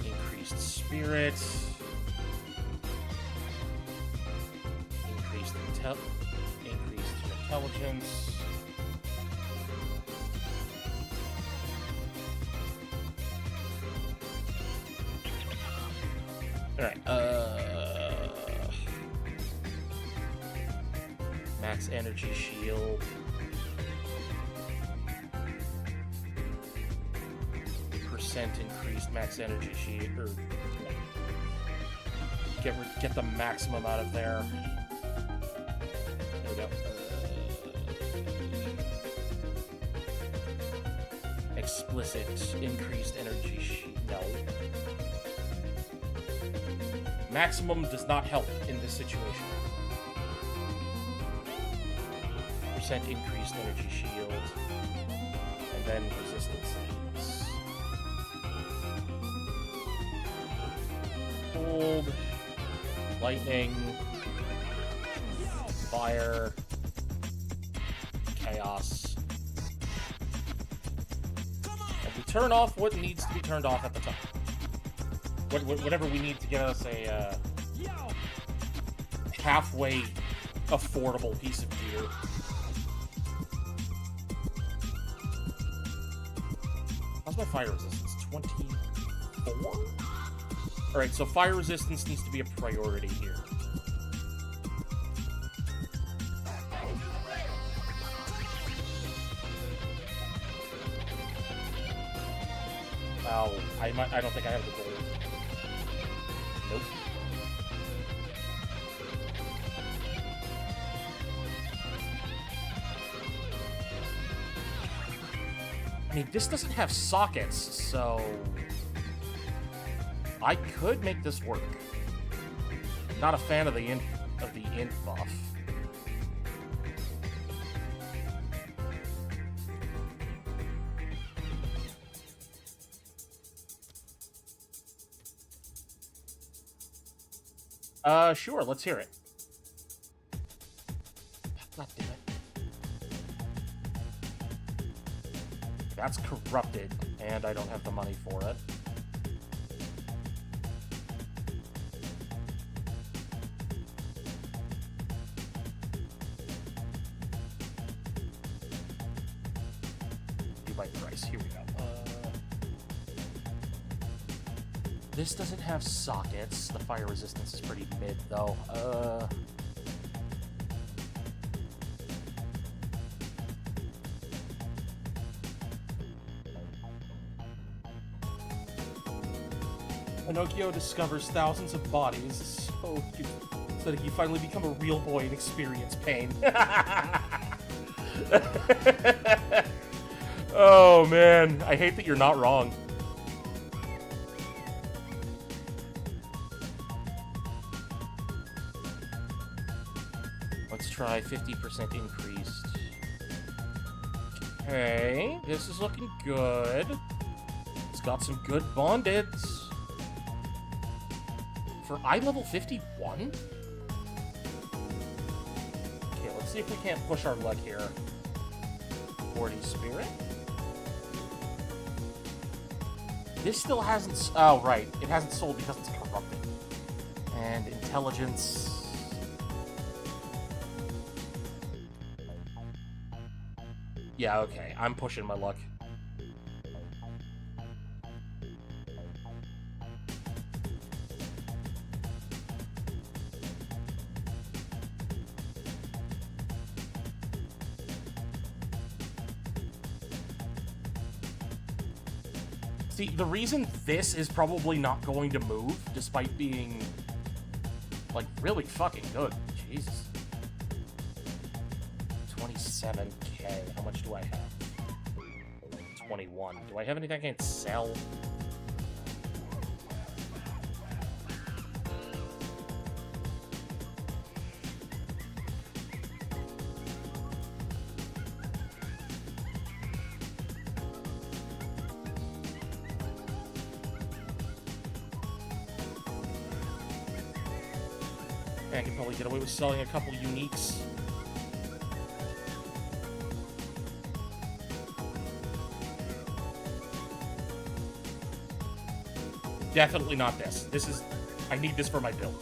Speaker 1: Increased spirit. Increased intelligence. Alright, max energy shield. Percent increased max energy shield, or get the maximum out of there. There we go. Explicit increased energy shield. No. Maximum does not help in this situation. Percent increased energy shield. And then resistance. Cold. Lightning. Fire. Chaos. And we turn off what needs to be turned off at the top. Whatever we need to get us a halfway affordable piece of gear. How's my fire resistance? 24? Alright, so fire resistance needs to be a priority here. Oh, I don't think I have the gold. Nope. I mean, this doesn't have sockets, so I could make this work. Not a fan of the int buff. Sure, let's hear it. God damn it. That's corrupted, and I don't have the money for it. Do my price. Here we go. This doesn't have sockets. The fire resistance is pretty mid, though. Pinocchio discovers thousands of bodies, so that he finally become a real boy and experience pain. Oh, man. I hate that you're not wrong. Let's try 50% increased. Okay, this is looking good. It's got some good bondeds. For eye level 51? Okay, let's see if we can't push our luck here. 40 spirit? This still hasn't... Oh, right. It hasn't sold because it's corrupted. And intelligence... Yeah, okay. I'm pushing my luck. See, the reason this is probably not going to move, despite being, like, really fucking good. Jesus. 27k. How much do I have? 21. Do I have anything I can sell? I can probably get away with selling a couple uniques. Definitely not this. This is... I need this for my build.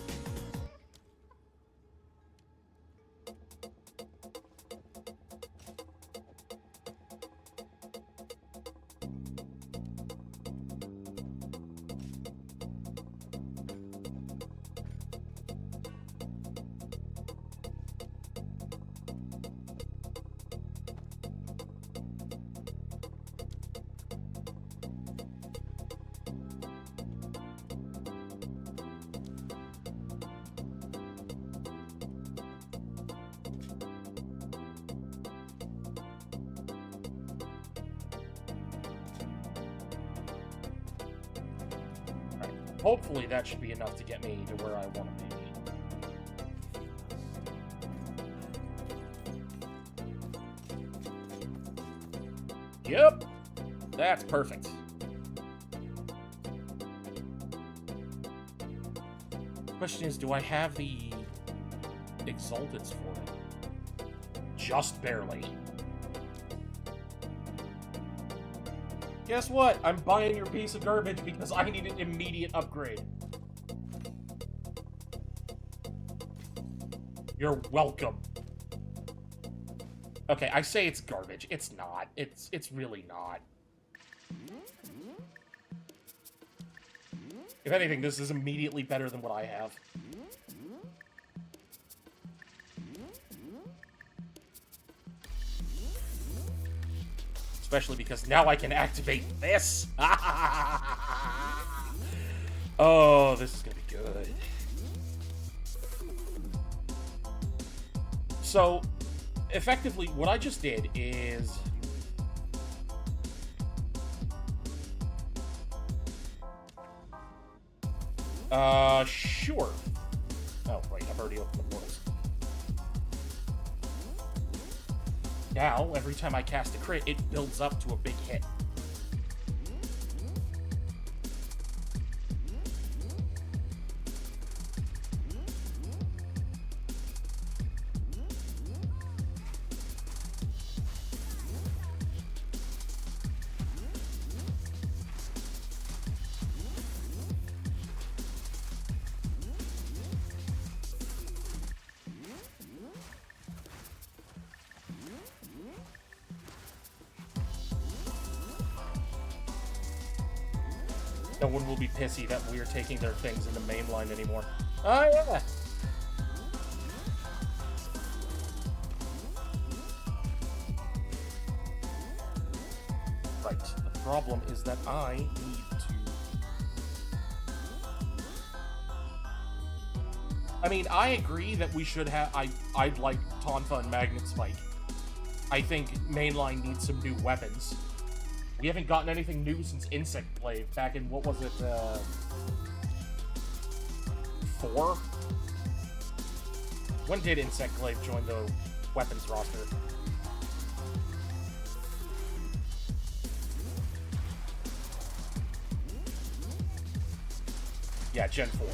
Speaker 1: Hopefully that should be enough to get me to where I want to be. Yep, that's perfect. Question is, do I have the Exalteds for it? Just barely. Guess what? I'm buying your piece of garbage because I need an immediate upgrade. You're welcome. Okay, I say it's garbage. It's not. It's really not. If anything, this is immediately better than what I have. Especially because now I can activate this. Oh, this is gonna be good. So, effectively, what I just did is... Sure. Oh, wait, I've already opened the portals. Now, every time I cast a crit, it builds up to a big hit. No one will be pissy that we're taking their things in the main line anymore. Oh, yeah! Right. The problem is that I need to... I mean, I agree that we should have... I'd like Tonfa and Magnet Spike. I think mainline needs some new weapons. We haven't gotten anything new since Insect Glaive back in, what was it, 4? When did Insect Glaive join the weapons roster? Yeah, Gen 4.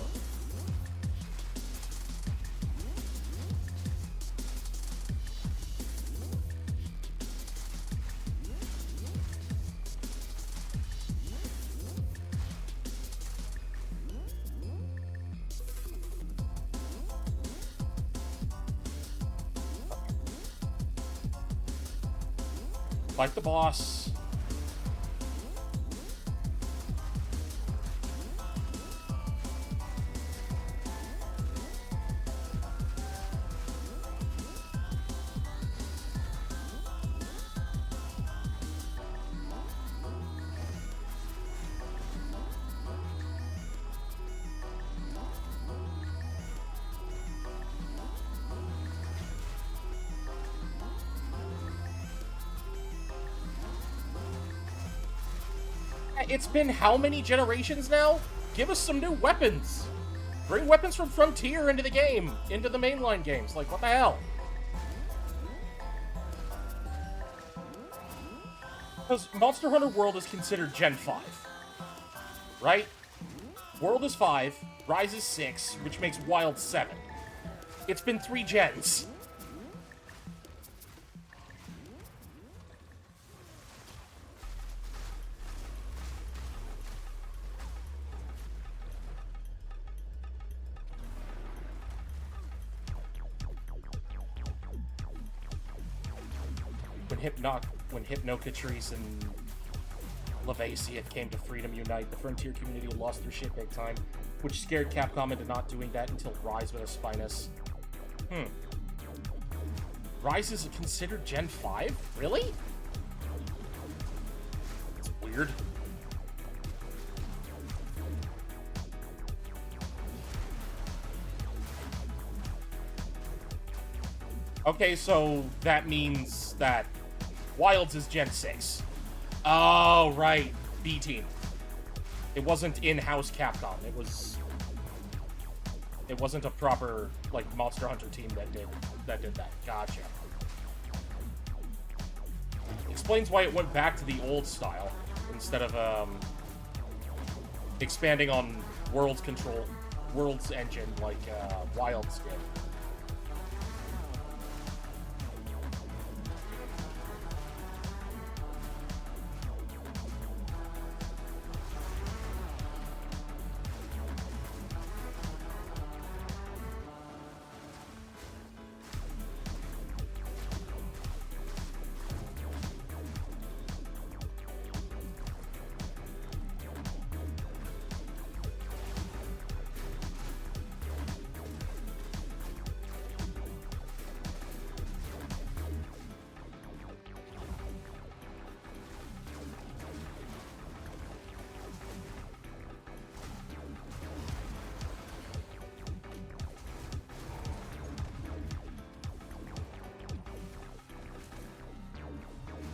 Speaker 1: Fight the boss. It's been how many generations now? Give us some new weapons. Bring weapons from Frontier into the game, into the mainline games. Like, what the hell? Because Monster Hunter World is considered Gen 5. Right? World is 5, Rise is 6, which makes Wild 7. It's been 3 gens. When Hypnocatrice and Lavacia came to Freedom Unite, the Frontier community had lost their shit big time, which scared Capcom into not doing that until Rise with a Spinus. Rise is considered Gen 5? Really? It's weird. Okay, so that means that Wilds is Gen 6. Oh, right. B Team. It wasn't in-house Capcom. It wasn't a proper, like, Monster Hunter team that did that. Gotcha. Explains why it went back to the old style instead of expanding on World's engine like Wilds did.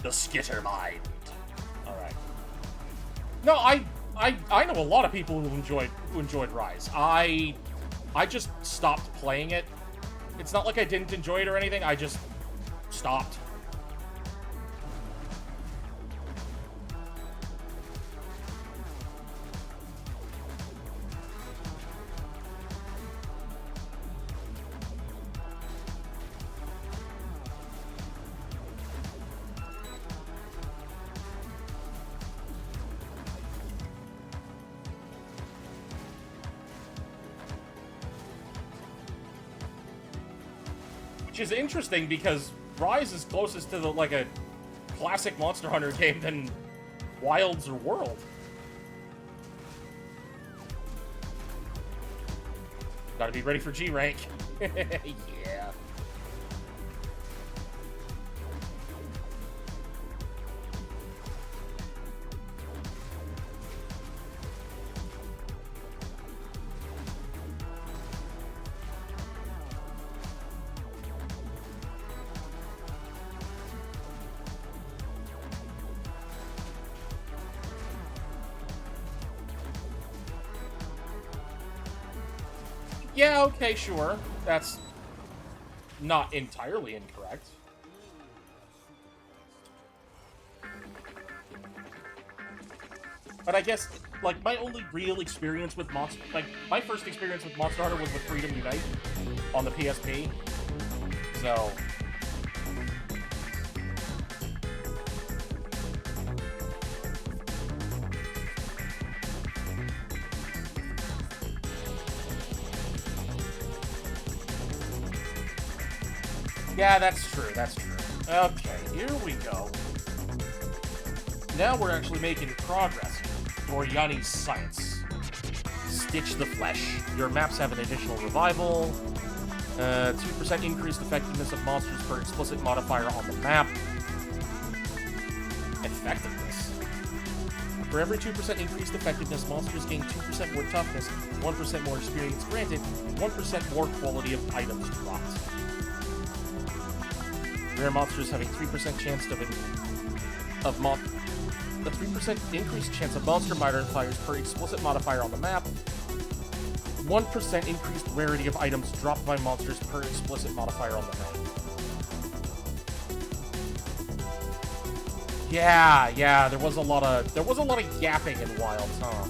Speaker 1: The Skitter Mind. Alright. No, I know a lot of people who enjoyed Rise. I just stopped playing it. It's not like I didn't enjoy it or anything, I just stopped. Which is interesting because Rise is closest to like a classic Monster Hunter game than Wilds or World. Gotta be ready for G rank. Yeah. Yeah, okay, sure. That's not entirely incorrect. But I guess, like, my only real experience with Monster... Like, my first experience with Monster Hunter was with Freedom Unite on the PSP. So... Yeah, that's true, that's true. Okay, here we go. Now we're actually making progress for Yanni's science. Stitch the Flesh. Your maps have an additional revival. 2% increased effectiveness of monsters per explicit modifier on the map. Effectiveness. For every 2% increased effectiveness, monsters gain 2% more toughness, 1% more experience granted, and 1% more quality of items dropped. Rare monsters have a 3% chance a 3% increased chance of monster modifiers per explicit modifier on the map. 1% increased rarity of items dropped by monsters per explicit modifier on the map. Yeah, there was a lot of yapping in Wilds, huh?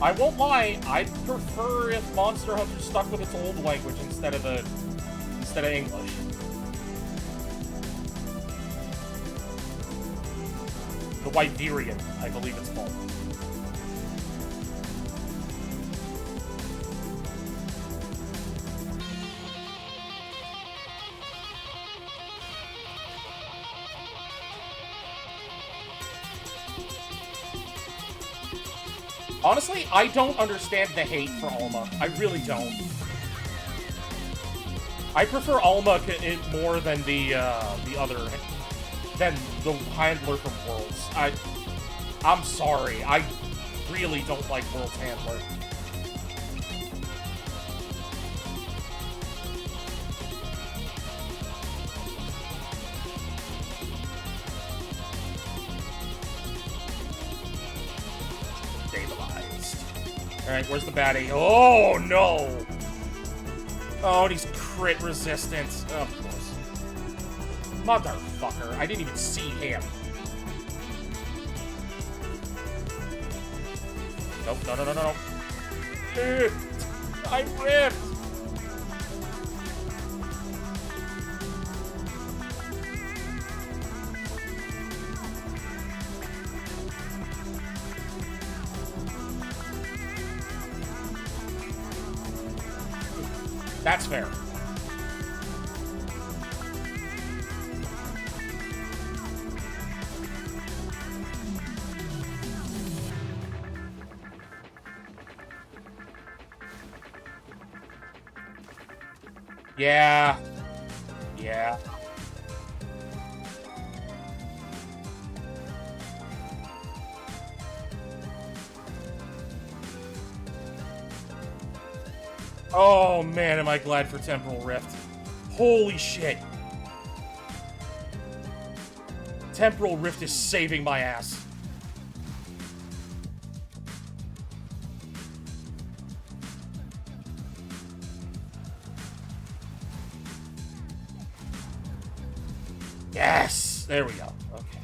Speaker 1: I won't lie, I'd prefer if Monster Hunter stuck with its old language instead of English. The Wyverian, I believe it's called. Honestly, I don't understand the hate for Alma. I really don't. I prefer Alma more than the handler from Worlds. I'm sorry. I really don't like Worlds handler. Alright, where's the baddie? Oh, no! Oh, and he's crit resistant. Of course. Motherfucker. I didn't even see him. Nope, no. I ripped! That's fair. Yeah. Yeah. Oh, man, am I glad for Temporal Rift. Holy shit. Temporal Rift is saving my ass. Yes! There we go. Okay.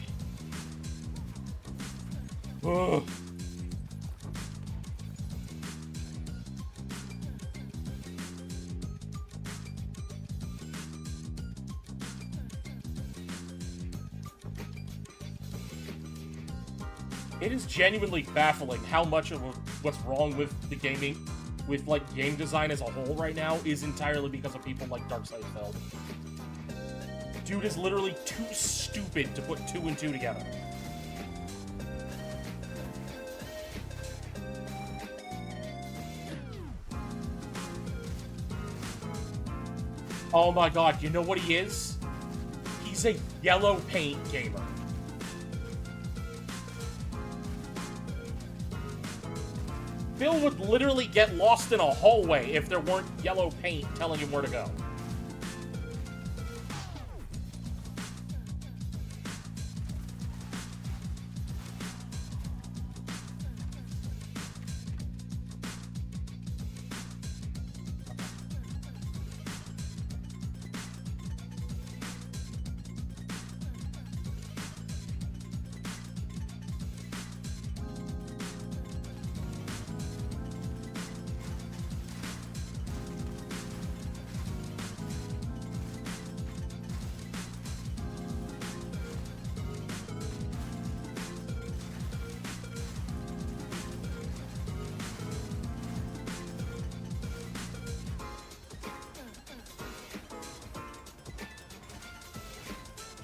Speaker 1: Ugh. It is genuinely baffling how much of what's wrong with the gaming, with like game design as a whole right now, is entirely because of people like Darksidefeld. Dude is literally too stupid to put 2 and 2 together. Oh my god, you know what he is? He's a yellow paint gamer. Phil would literally get lost in a hallway if there weren't yellow paint telling him where to go.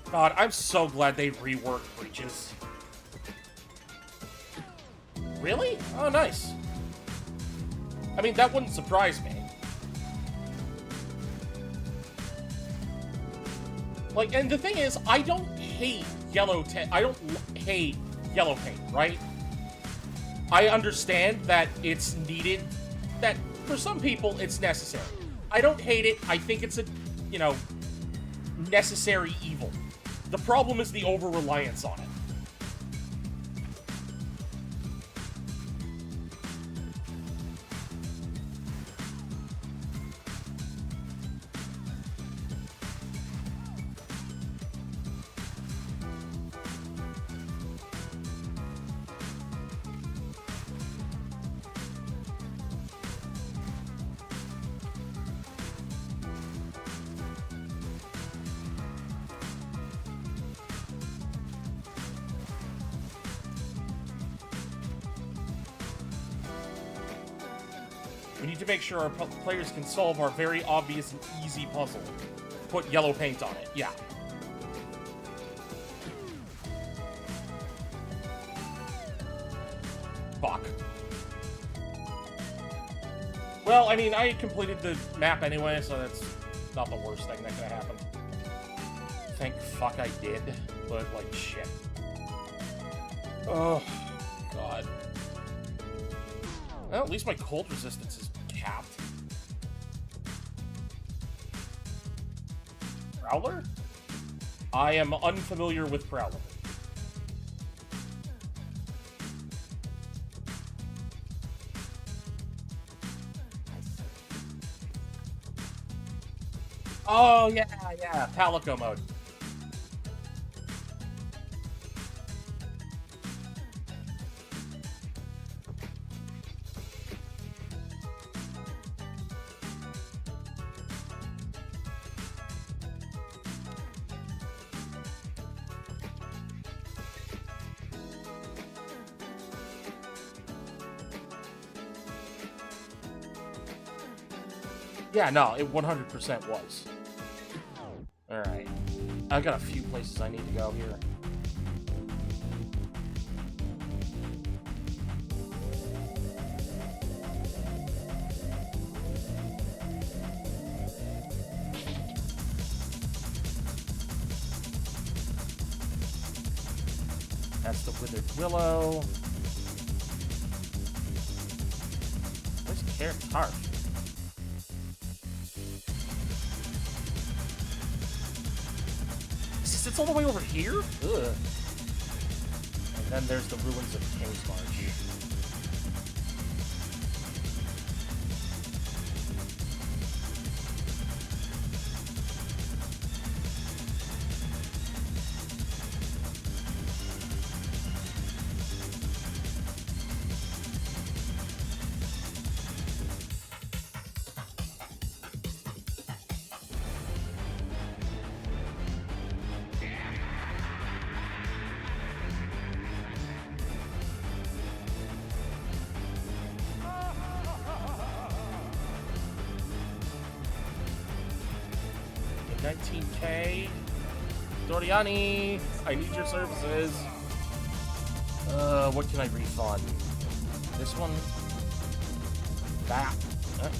Speaker 1: God, I'm so glad they reworked Breaches. Really? Oh, nice. I mean, that wouldn't surprise me. Like, and the thing is, I don't hate I don't hate yellow paint, right? I understand that it's needed, that for some people, it's necessary. I don't hate it. I think it's a, you know, necessary evil. The problem is the over-reliance on it. We need to make sure our players can solve our very obvious and easy puzzle. Put yellow paint on it. Yeah. Fuck. Well, I mean, I completed the map anyway, so that's not the worst thing that could happen. Thank fuck I did, but, like, shit. Oh, God. Well, at least my cold resistance is capped. Prowler? I am unfamiliar with Prowler. Oh, yeah, Palico mode. Yeah, no, it 100% was. Alright. I've got a few places I need to go here. That's the Withered Willow. Where's Carrot Tart? It's all the way over here? Ugh. And then there's the ruins of Kingsmarch. $19K. Doriani, I need your services. What can I refund? This one? That.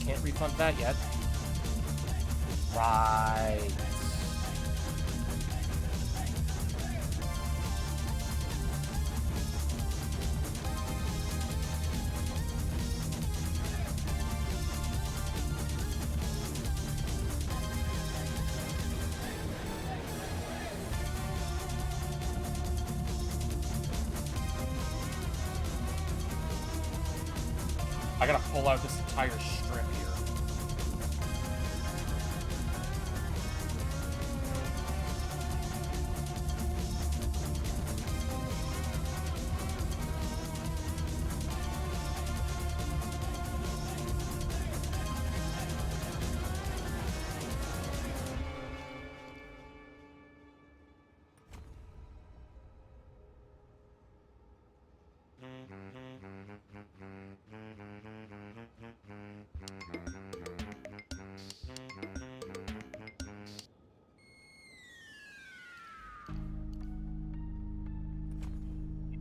Speaker 1: Can't refund that yet. Right. I gotta pull out this entire strip here.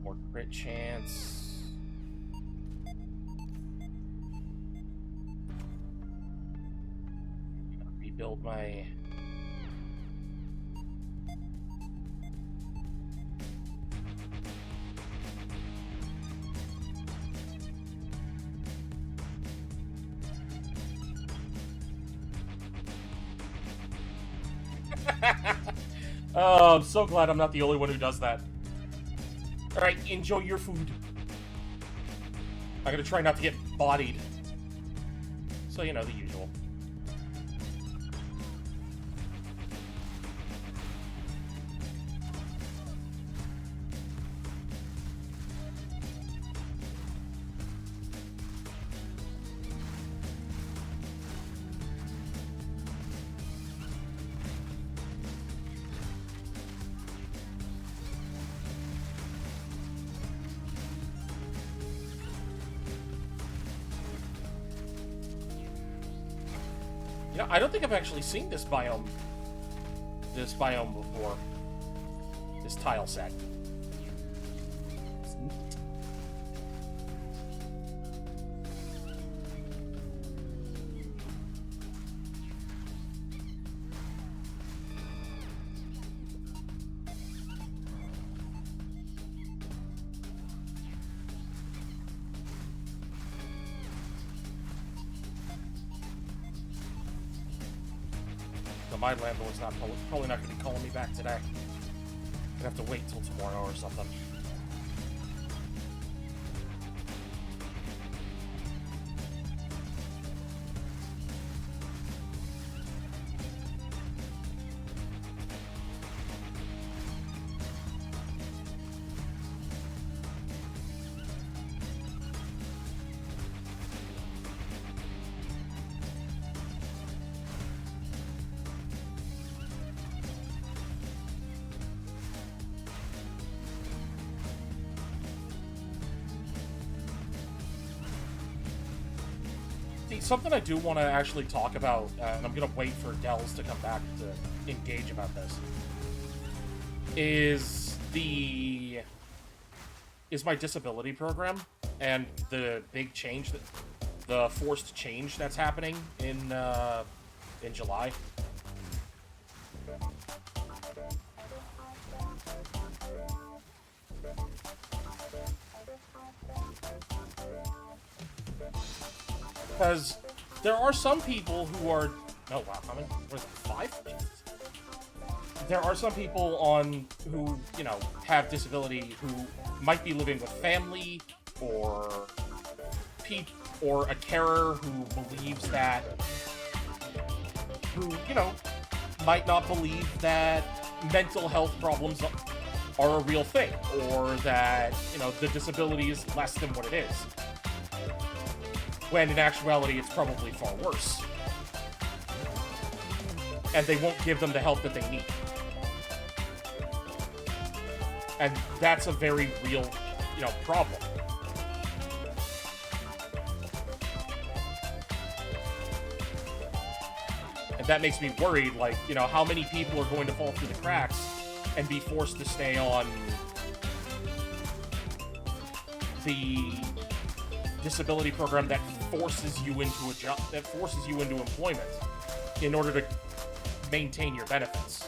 Speaker 1: More crit chance. Rebuild my... Oh, I'm so glad I'm not the only one who does that. Alright, enjoy your food. I'm gonna try not to get bodied. So, you know, the usual. You know, I don't think I've actually seen this biome before. This tile set. It's neat. So my landlord's probably not going to be calling me back today. Gonna have to wait till tomorrow or something. Something I do want to actually talk about, and I'm going to wait for Dells to come back to engage about this, is my disability program and the big change, the forced change that's happening in July. Because there are some people who are... Oh, wow, how many? What is it, 5? Jesus. There are some people who, you know, have disability who might be living with family or a carer who believes that... Who, you know, might not believe that mental health problems are a real thing, or that, you know, the disability is less than what it is. When in actuality, it's probably far worse. And they won't give them the help that they need. And that's a very real, you know, problem. And that makes me worried, like, you know, how many people are going to fall through the cracks and be forced to stay on the disability program that forces you into a job, that forces you into employment in order to maintain your benefits.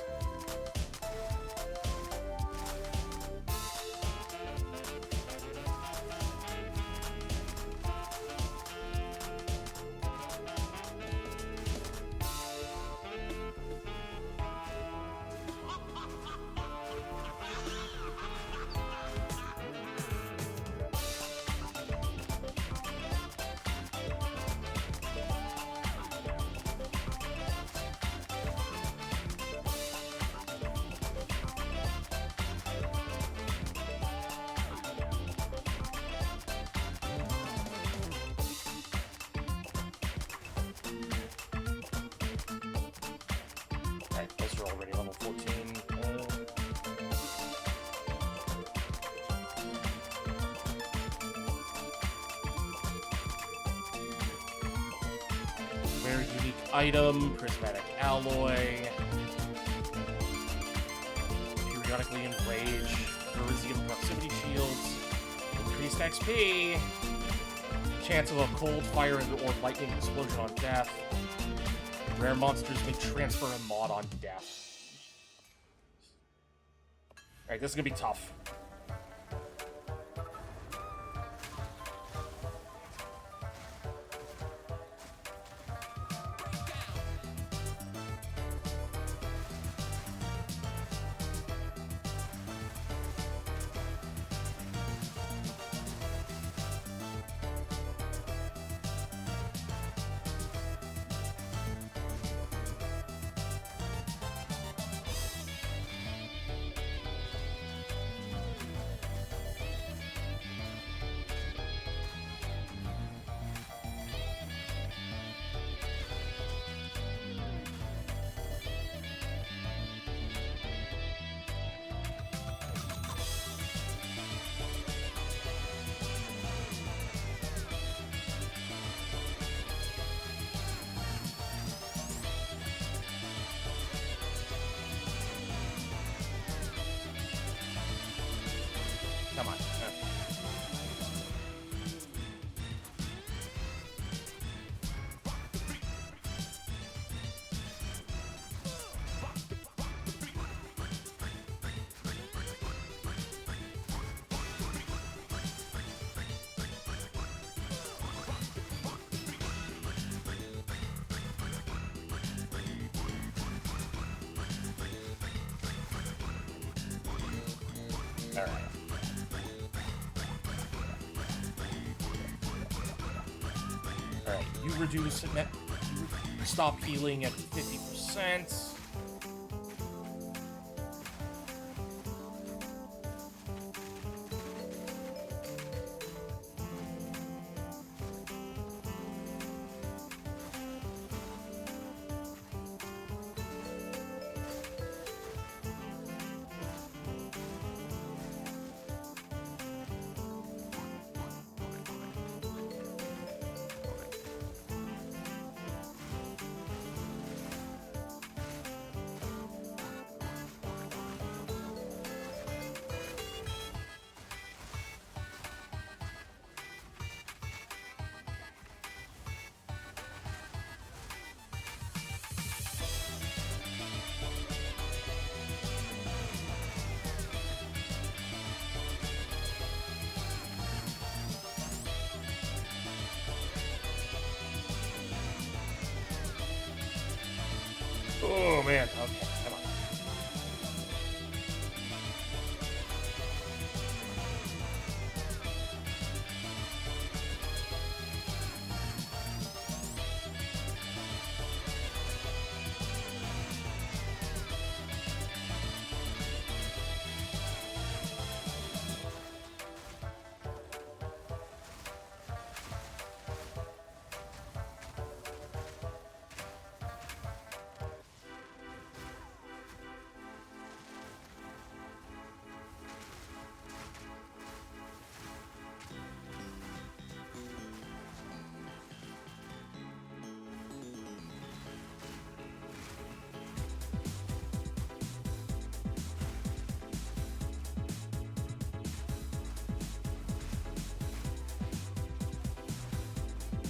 Speaker 1: Item, prismatic alloy, periodically enrage, Virizium proximity shields, increased XP, chance of a cold, fire, or lightning explosion on death. Rare monsters may transfer a mod on death. Alright, this is gonna be tough. Come on. Alright. Alright, you reduce it, stop healing at 50%. Oh man, okay, come on.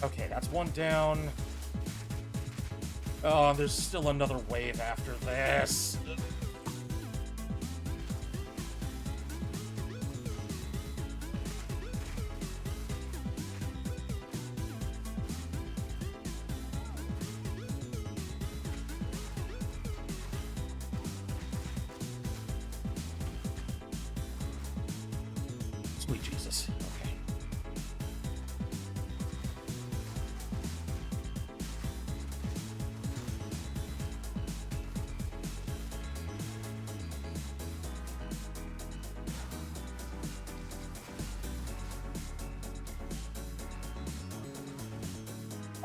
Speaker 1: Okay, that's one down. Oh, there's still another wave after this. Sweet Jesus. Okay.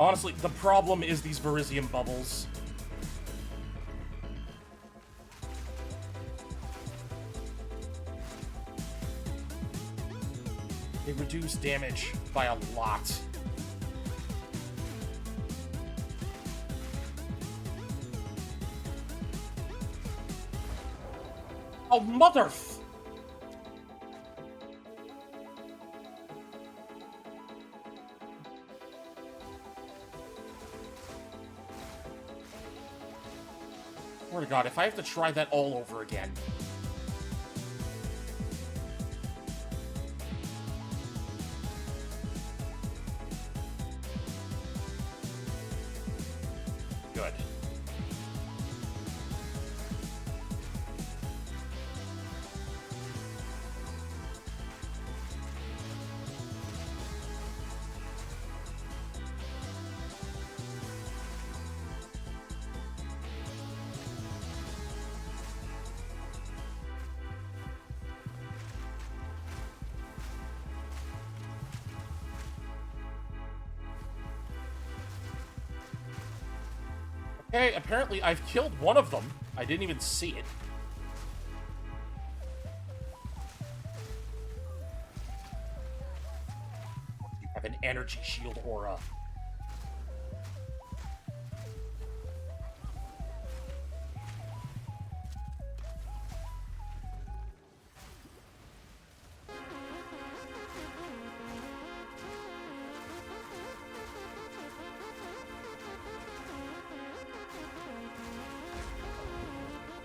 Speaker 1: Honestly, the problem is these Virizium bubbles. They reduce damage by a lot. Oh, mother... Swear to God, if I have to try that all over again... Good. Okay, apparently I've killed one of them. I didn't even see it. You have an energy shield aura.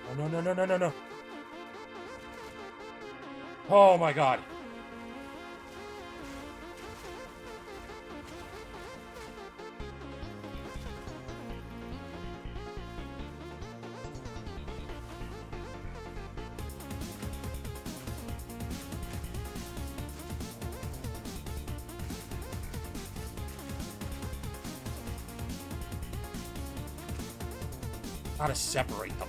Speaker 1: Oh, no, no, no, no, no, no. Oh my god. Gotta separate them.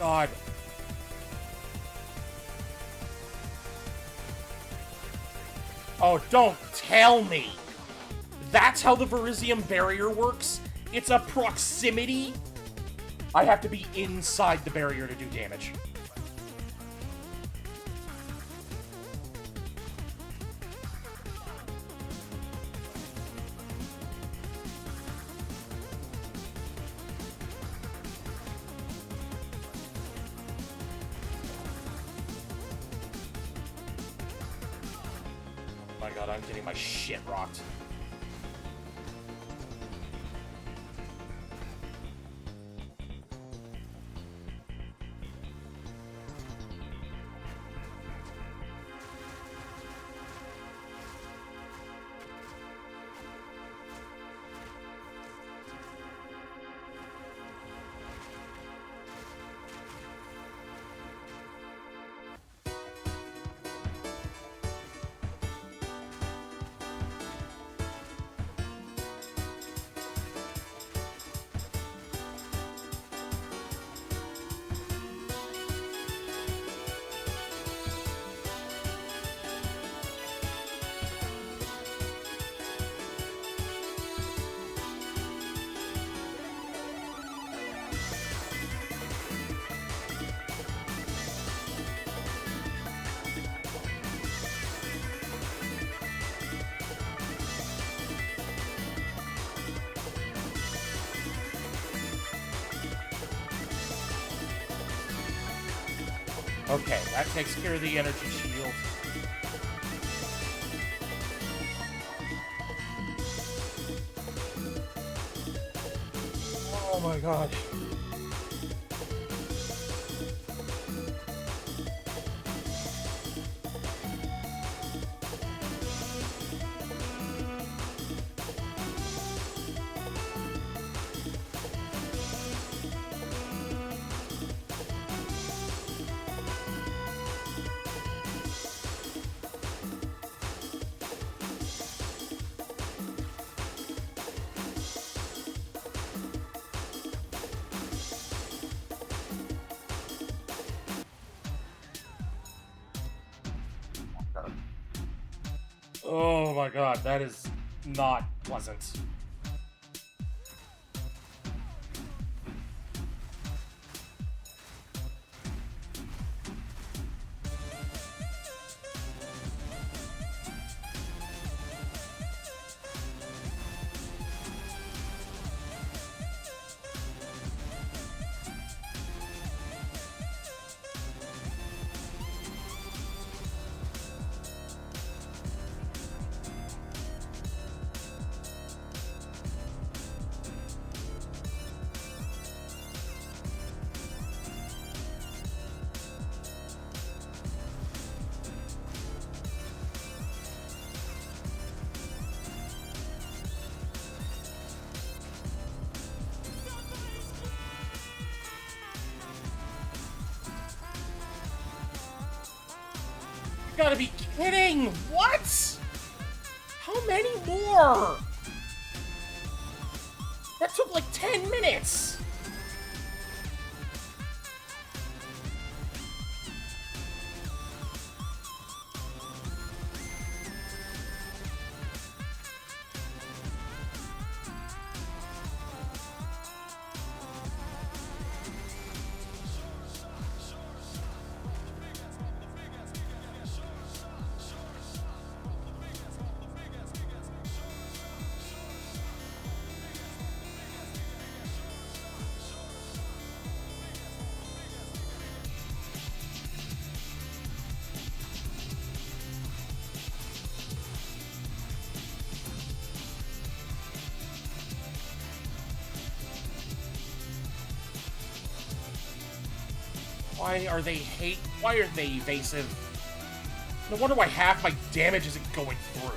Speaker 1: God. Oh, don't tell me! That's how the Verizium barrier works? It's a proximity? I have to be inside the barrier to do damage. Oh my god, I'm getting my shit rocked. Okay, that takes care of the energy shield. Oh my god. Oh my god, that is not pleasant. You gotta be kidding! What? How many more? That took like 10 minutes! Why are they evasive? No wonder why half my damage isn't going through.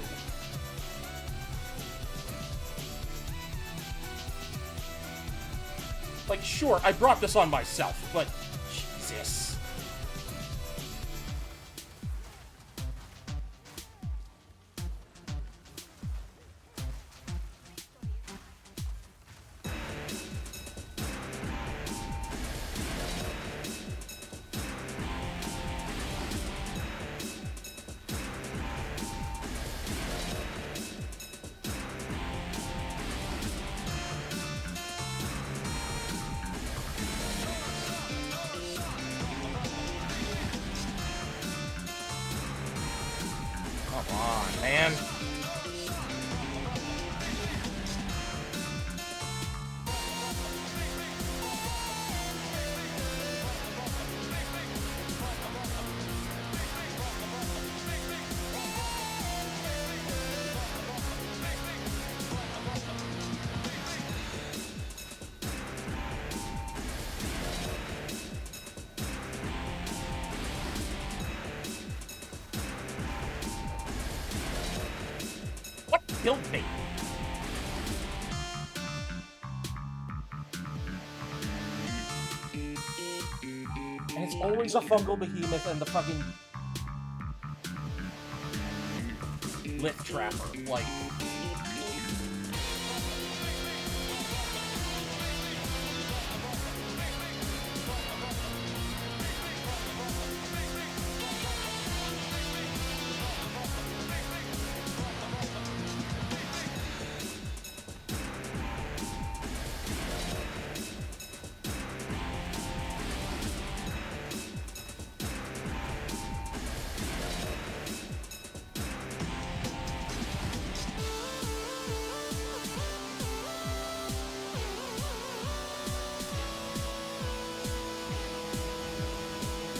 Speaker 1: Like, sure, I brought this on myself, but Jesus. Come on, man. What killed me? And it's always a fungal behemoth and the fucking lit trapper. Like,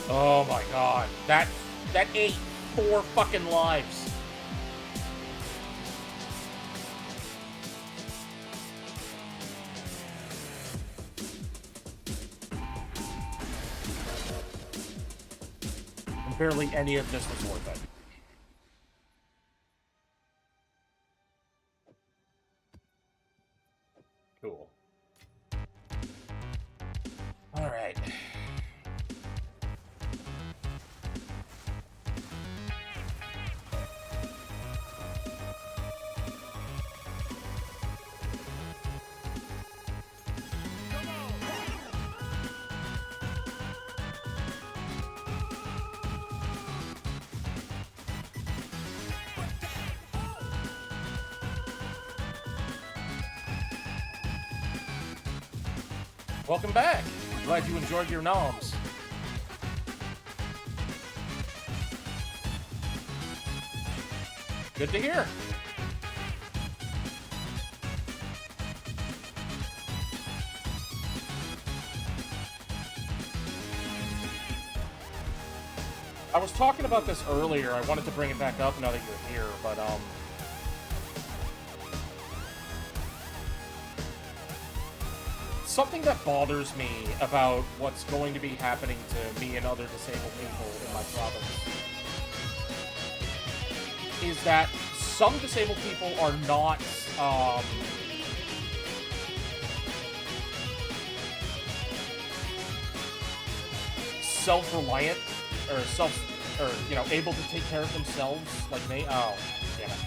Speaker 1: oh my god. That ate 4 fucking lives. And barely any of this was worth it. Cool. Alright. Welcome back. Glad you enjoyed your noms. Good to hear. I was talking about this earlier. I wanted to bring it back up now that you're here, but something that bothers me about what's going to be happening to me and other disabled people in my province is that some disabled people are not self-reliant or you know, able to take care of themselves like me. Oh, damn it.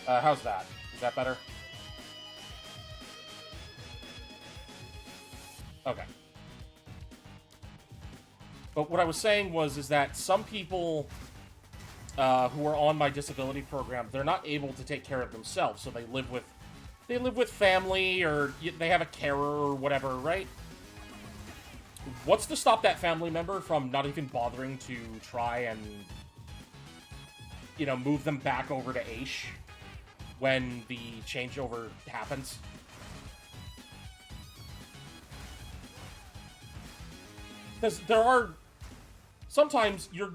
Speaker 1: How's that? Is that better? Okay. But what I was saying is that some people who are on my disability program, they're not able to take care of themselves, so they live with family, or they have a carer or whatever, right? What's to stop that family member from not even bothering to try and, you know, move them back over to Aish when the changeover happens? Because there are sometimes there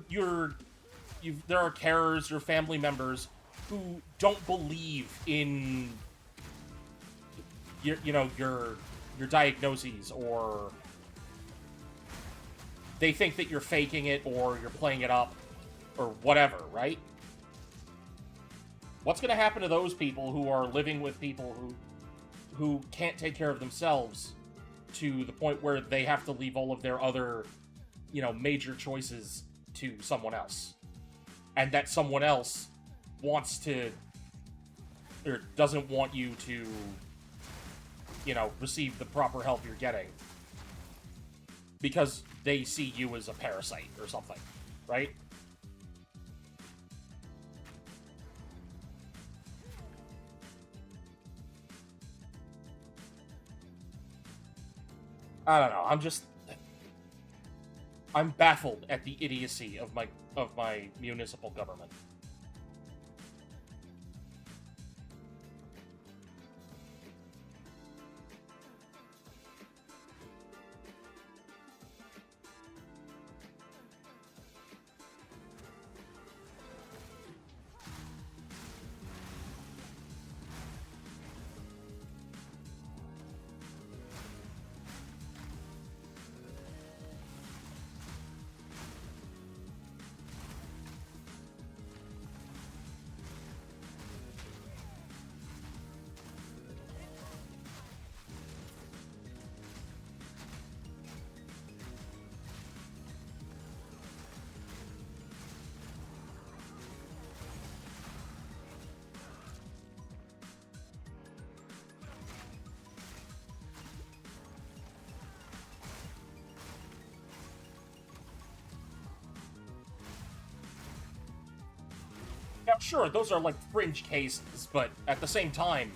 Speaker 1: are carers, your family members who don't believe in your diagnoses, or they think that you're faking it or you're playing it up or whatever, right? What's going to happen to those people who are living with people who can't take care of themselves to the point where they have to leave all of their other, major choices to someone else? And that someone else wants to, or doesn't want you to, receive the proper help you're getting because they see you as a parasite or something, right? I don't know. I'm baffled at the idiocy of my municipal government. Now, sure, those are like fringe cases, but at the same time,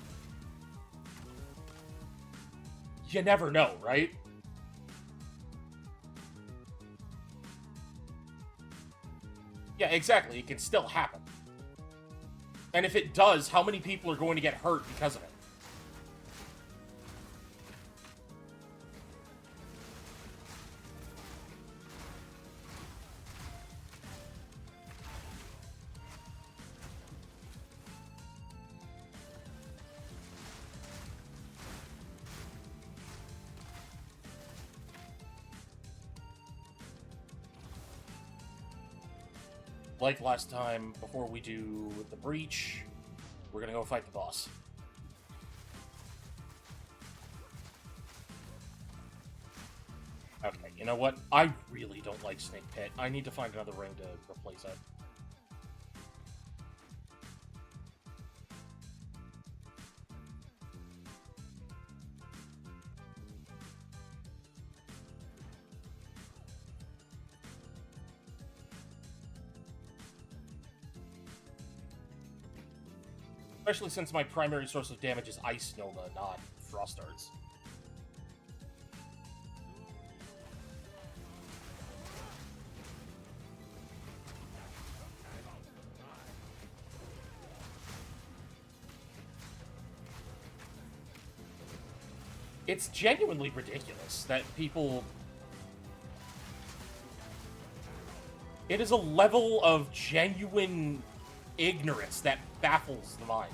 Speaker 1: you never know, right? Yeah, exactly. It can still happen. And if it does, how many people are going to get hurt because of it? Like last time, before we do the breach, we're gonna go fight the boss. Okay, you know what? I really don't like Snake Pit. I need to find another ring to replace it. Especially since my primary source of damage is Ice Nova, not Frost Darts. It's genuinely ridiculous that people... It is a level of genuine ignorance that baffles the mind.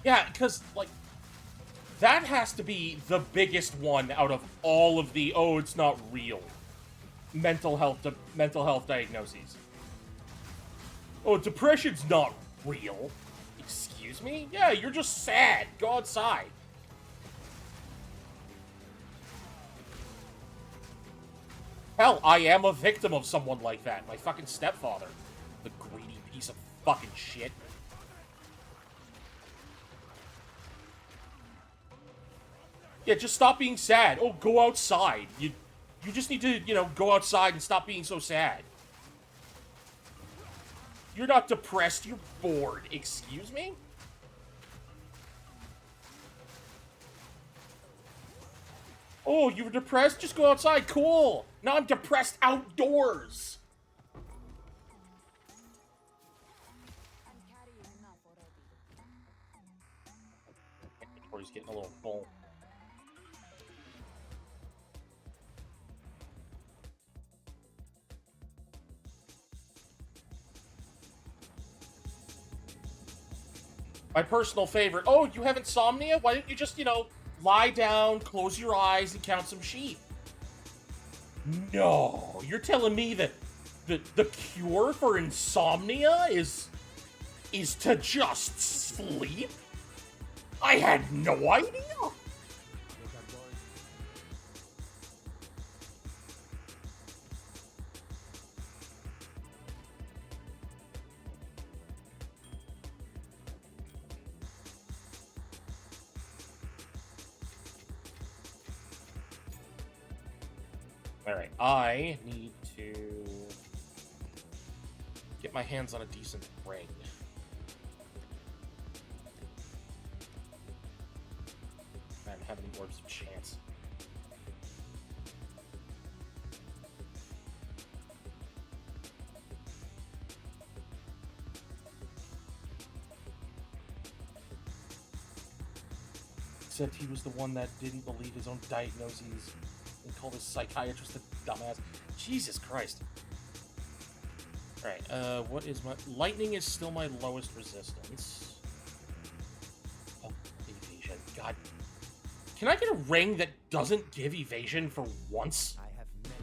Speaker 1: Yeah, because, like, that has to be the biggest one out of all of the, oh, it's not real, mental health diagnoses. Oh, depression's not real. Excuse me? Yeah, you're just sad. Go outside. Hell, I am a victim of someone like that. My fucking stepfather. The greedy piece of fucking shit. Yeah, just stop being sad. Oh, go outside. You just need to, go outside and stop being so sad. You're not depressed, you're bored. Excuse me? Oh, you were depressed? Just go outside. Cool. Now I'm depressed outdoors. Or he's getting a little full. My personal favorite. Oh, you have insomnia? Why don't you just, lie down, close your eyes, and count some sheep? No, you're telling me that the cure for insomnia is to just sleep? I had no idea. Alright, I need to get my hands on a decent ring. I don't have any orbs of chance. Except he was the one that didn't believe his own diagnoses and called his psychiatrist a dumbass. Jesus Christ. Alright, what is my... Lightning is still my lowest resistance. Oh, evasion. God. Can I get a ring that doesn't give evasion for once?
Speaker 2: I have many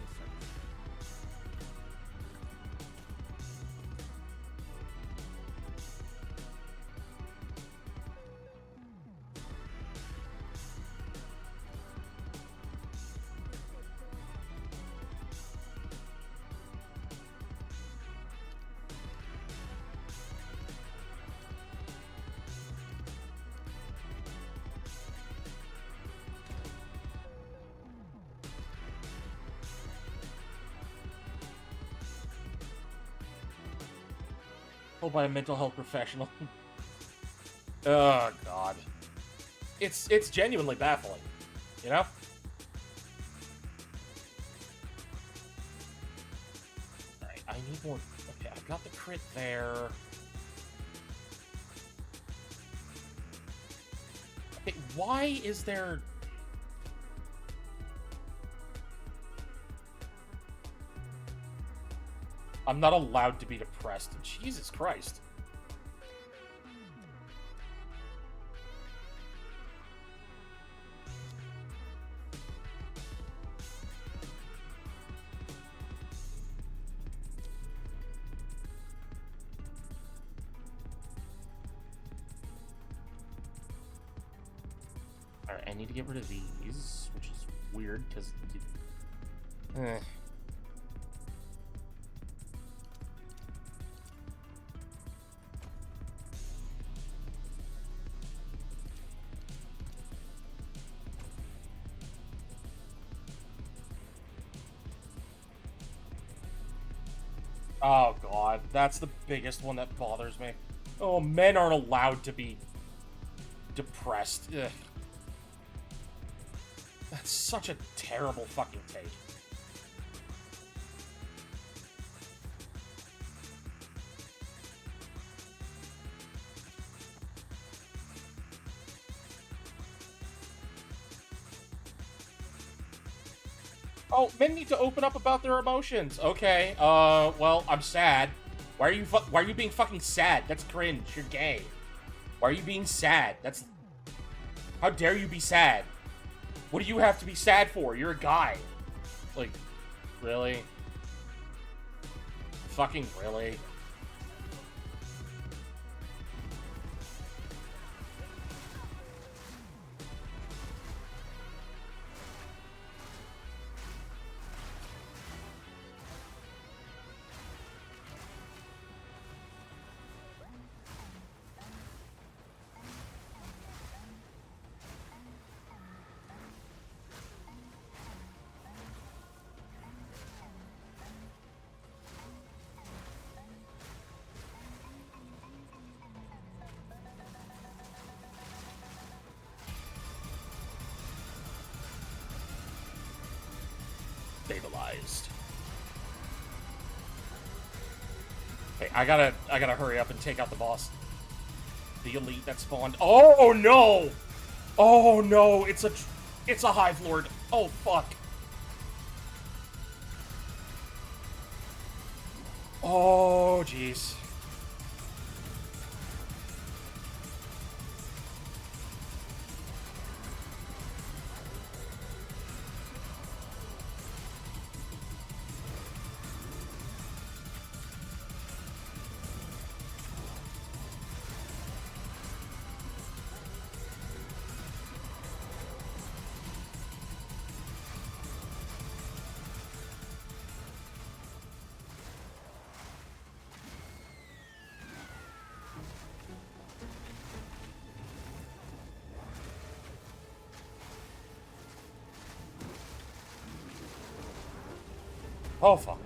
Speaker 1: Told by a mental health professional. Oh, God. It's genuinely baffling, you know? Alright, I need more... Okay, I've got the crit there. Okay, why is there... I'm not allowed to be depressed. Jesus Christ. Alright, I need to get rid of these, which is weird, because... Oh, God. That's the biggest one that bothers me. Oh, men aren't allowed to be depressed. Ugh. That's such a terrible fucking take. Oh, men need to open up about their emotions. Okay, well, I'm sad. Why are you being fucking sad? That's cringe. You're gay. Why are you being sad? How dare you be sad? What do you have to be sad for? You're a guy. Like, really? Fucking really? I gotta hurry up and take out the boss. The elite that spawned. Oh no! Oh no! It's a Hive Lord. Oh fuck! Oh jeez. Oh fuck.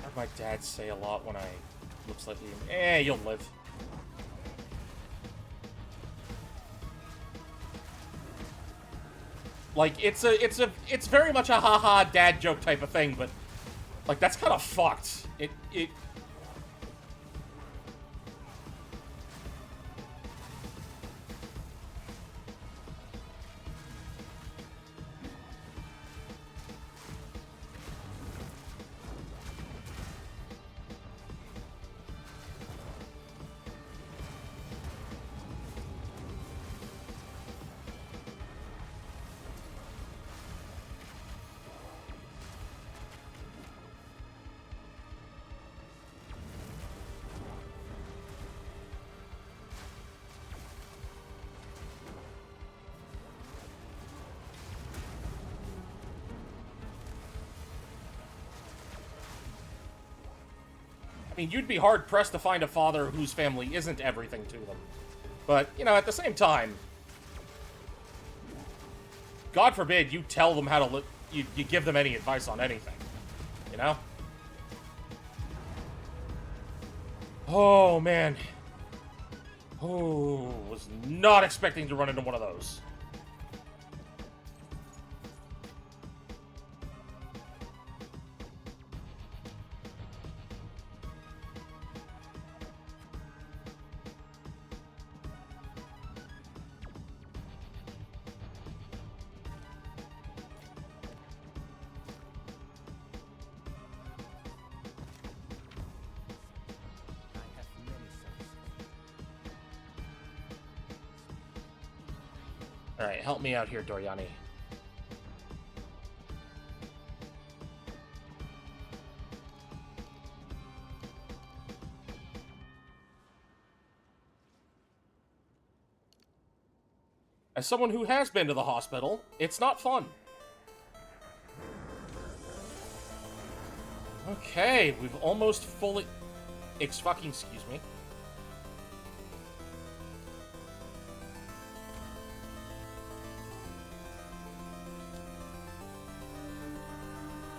Speaker 1: Heard my dad say a lot when I looks like you'll live. Like, it's very much a haha dad joke type of thing, but like that's kind of fucked. It I mean, you'd be hard-pressed to find a father whose family isn't everything to them. But, you know, at the same time, God forbid you tell them how to live, you give them any advice on anything. You know? Oh, man. Oh, was not expecting to run into one of those. Alright, help me out here, Doriani. As someone who has been to the hospital, it's not fun. Okay, we've almost fully... excuse me.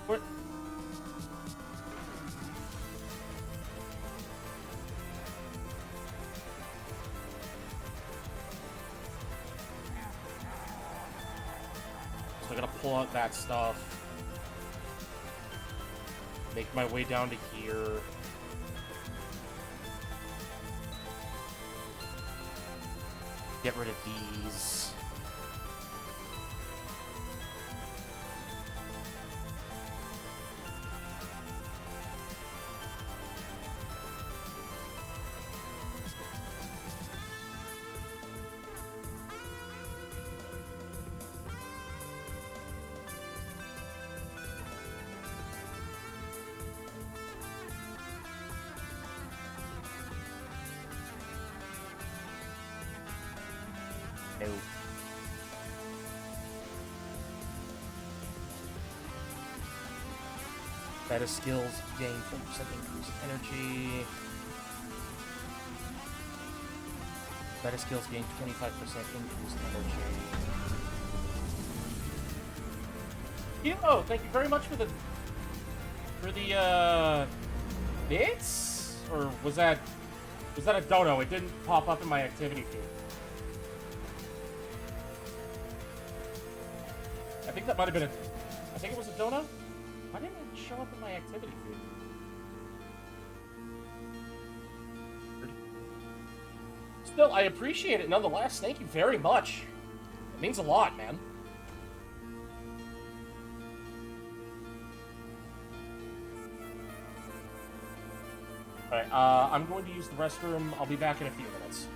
Speaker 1: What? So I gotta pull out that stuff. Make my way down to here. Get rid of these. No. Better skills gain 4% increased energy. Better skills gain 25% increased energy. Yo, thank you very much for the for the bits? Or was that a dono? It didn't pop up in my activity feed. I think that might have been I think it was a dono? Why didn't it show up in my activity feed? Still, I appreciate it nonetheless. Thank you very much. It means a lot, man. Alright, I'm going to use the restroom. I'll be back in a few minutes.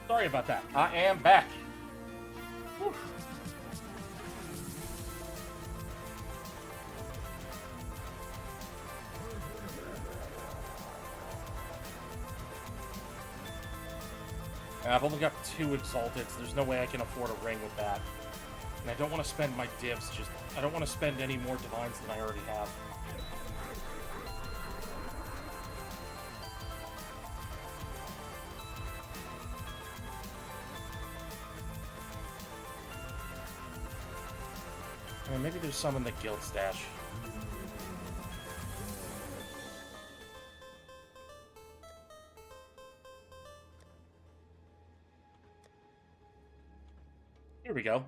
Speaker 1: Sorry about that. I am back. Whew. I've only got 2 Exalted, so there's no way I can afford a ring with that. And I don't want to spend my divs, I don't want to spend any more Divines than I already have. I mean, maybe there's some in the guild stash. Here we go.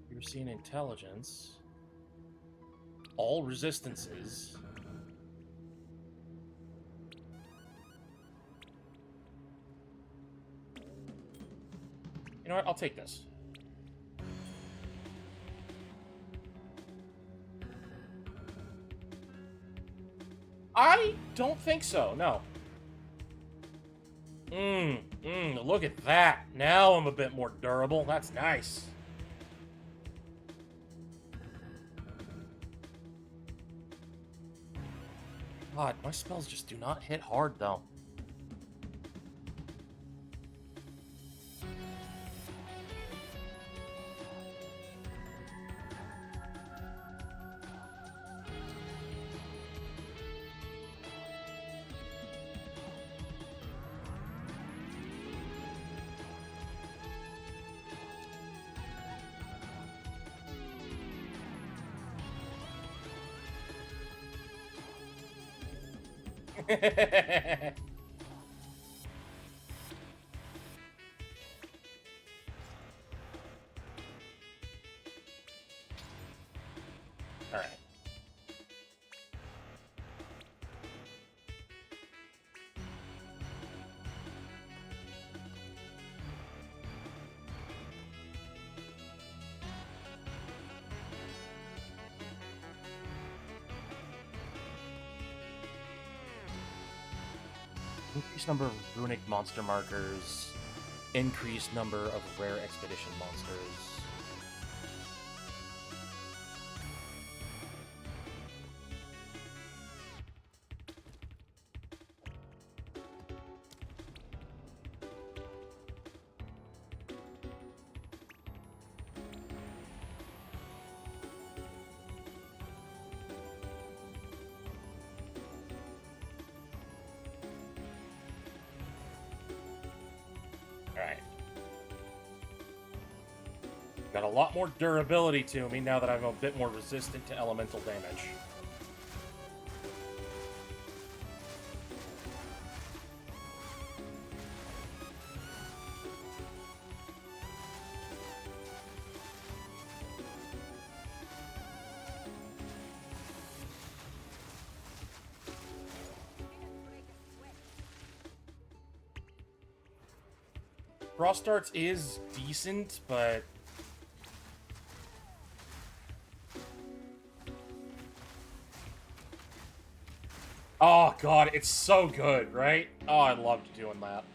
Speaker 1: You're seeing intelligence. All resistances. You know what? I'll take this. I don't think so, no. Look at that. Now I'm a bit more durable. That's nice. God, my spells just do not hit hard, though. Alright. Increased number of runic monster markers. Increased number of rare expedition monsters. Alright. Got a lot more durability to me now that I'm a bit more resistant to elemental damage. Frost Darts is decent, but... Oh god, it's so good, right? Oh, I loved doing that.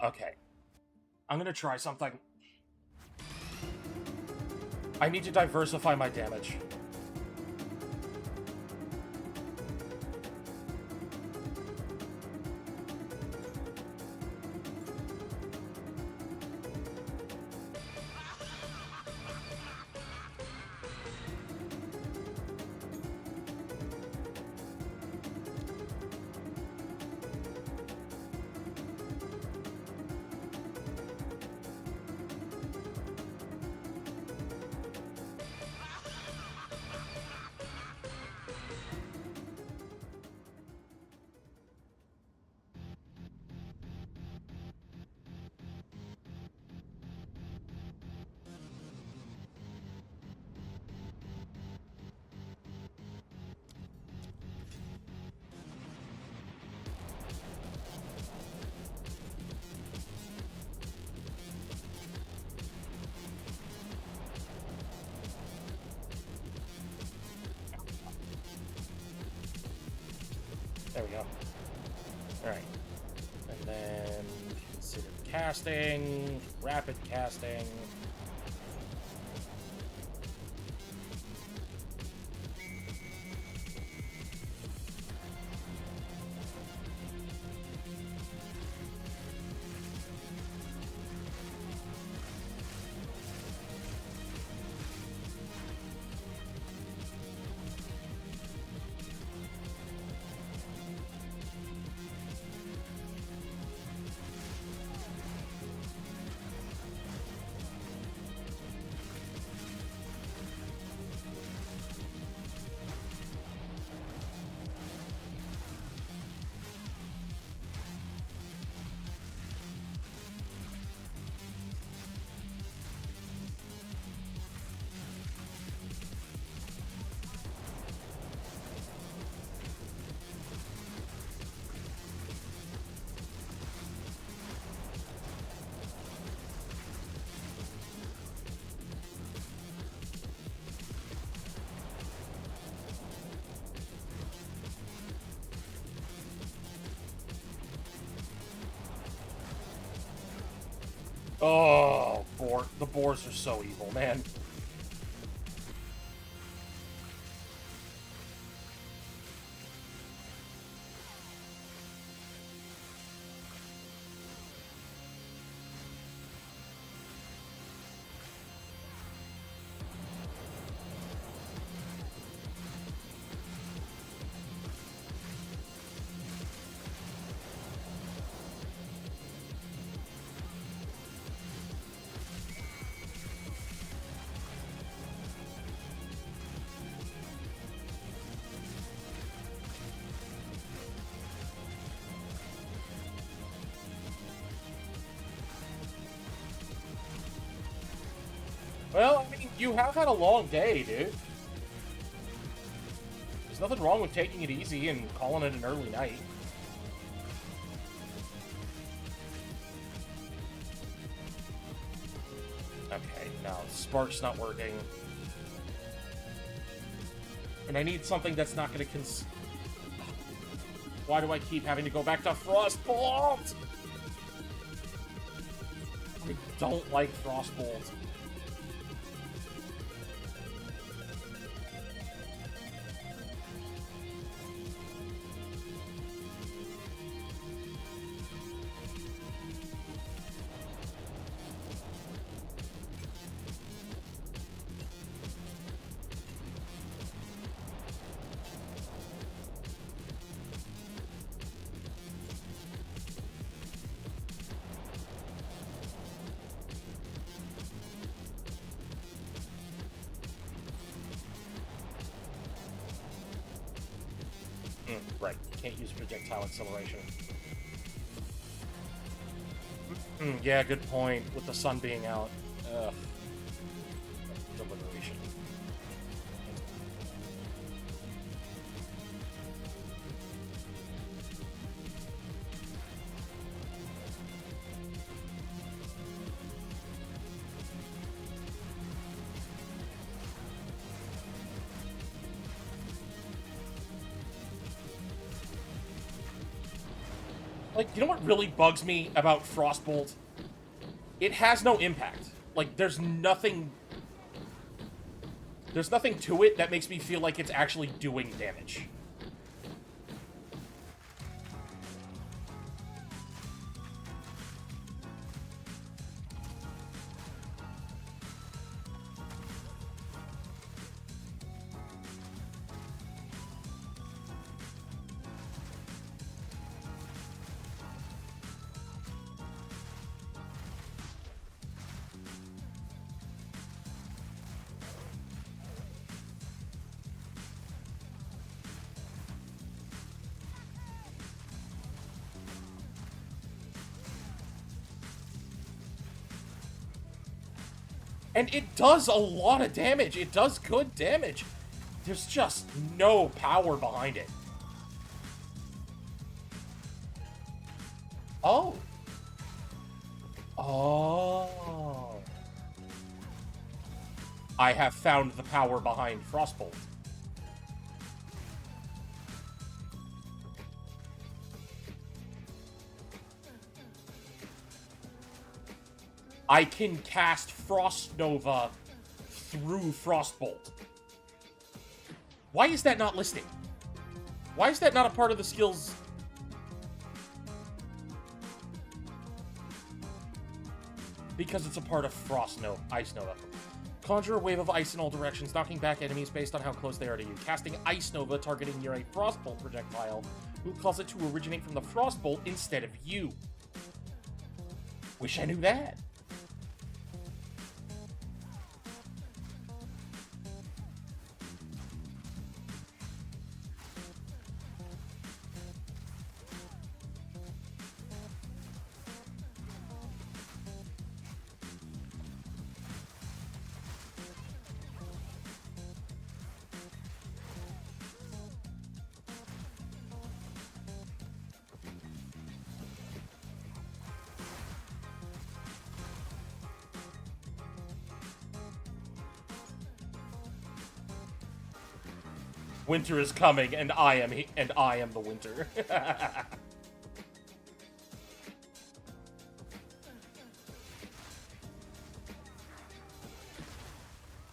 Speaker 1: Okay. I'm gonna try something. I need to diversify my damage. casting, rapid casting. Oh, the boars are so evil, man. Well, I mean, you have had a long day, dude. There's nothing wrong with taking it easy and calling it an early night. Okay, no, Spark's not working. And I need something that's not going to Why do I keep having to go back to Frostbolt? I don't like Frostbolt. Right, can't use projectile acceleration. Yeah, good point, with the sun being out. Ugh. Deliberation. Like, you know what really bugs me about Frostbolt? It has no impact. Like, there's nothing to it that makes me feel like it's actually doing damage. And it does a lot of damage. It does good damage. There's just no power behind it. Oh. Oh. I have found the power behind Frostbolt. I can cast Frost Nova through Frostbolt. Why is that not listed? Why is that not a part of the skills? Because it's a part of Frost Nova, Ice Nova. Conjure a wave of ice in all directions, knocking back enemies based on how close they are to you. Casting Ice Nova targeting near a Frostbolt projectile, who cause it to originate from the Frostbolt instead of you. Wish I knew that. Winter is coming, and I am the winter.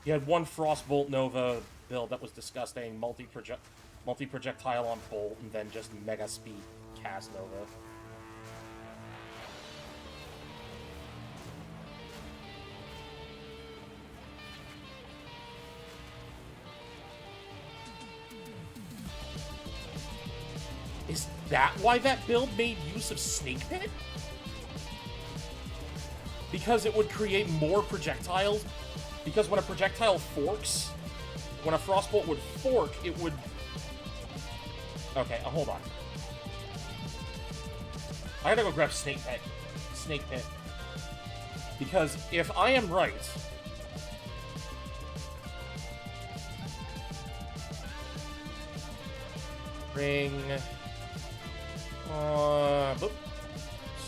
Speaker 1: You had one Frostbolt Nova build that was disgusting, multi-projectile on Bolt, and then just Mega Speed cast Nova. Is that why that build made use of Snake Pit? Because it would create more projectiles? Because when a projectile forks, when a Frostbolt would fork, it would... Okay, hold on. I gotta go grab Snake Pit. Snake Pit. Because if I am right... Ring... boop.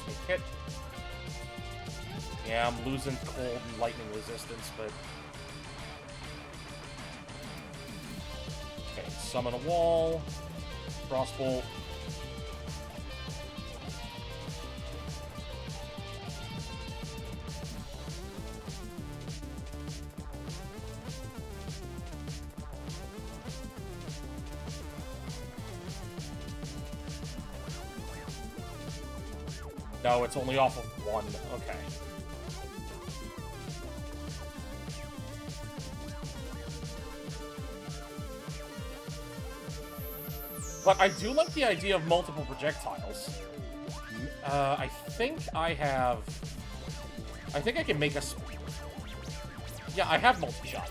Speaker 1: Snake Pit. Yeah, I'm losing cold and lightning resistance, but... Okay, summon a wall. Frostbolt. No, it's only off of one. Okay. But I do like the idea of multiple projectiles. I think I have... I think I can make a... Yeah, I have multi-shot.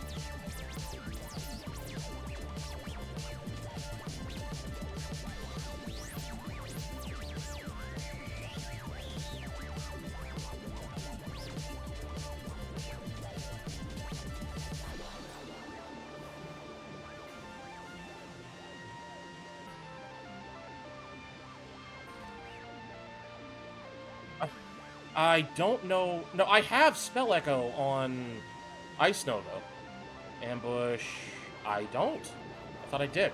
Speaker 1: I don't know... No, I have Spell Echo on Ice Nova. Ambush... I don't. I thought I did.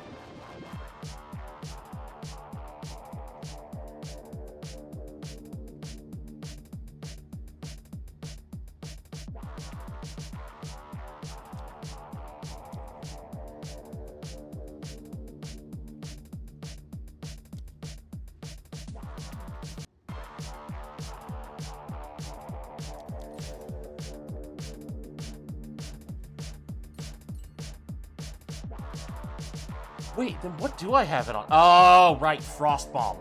Speaker 1: Wait, then what do I have it on? Oh, right, Frost Bomb.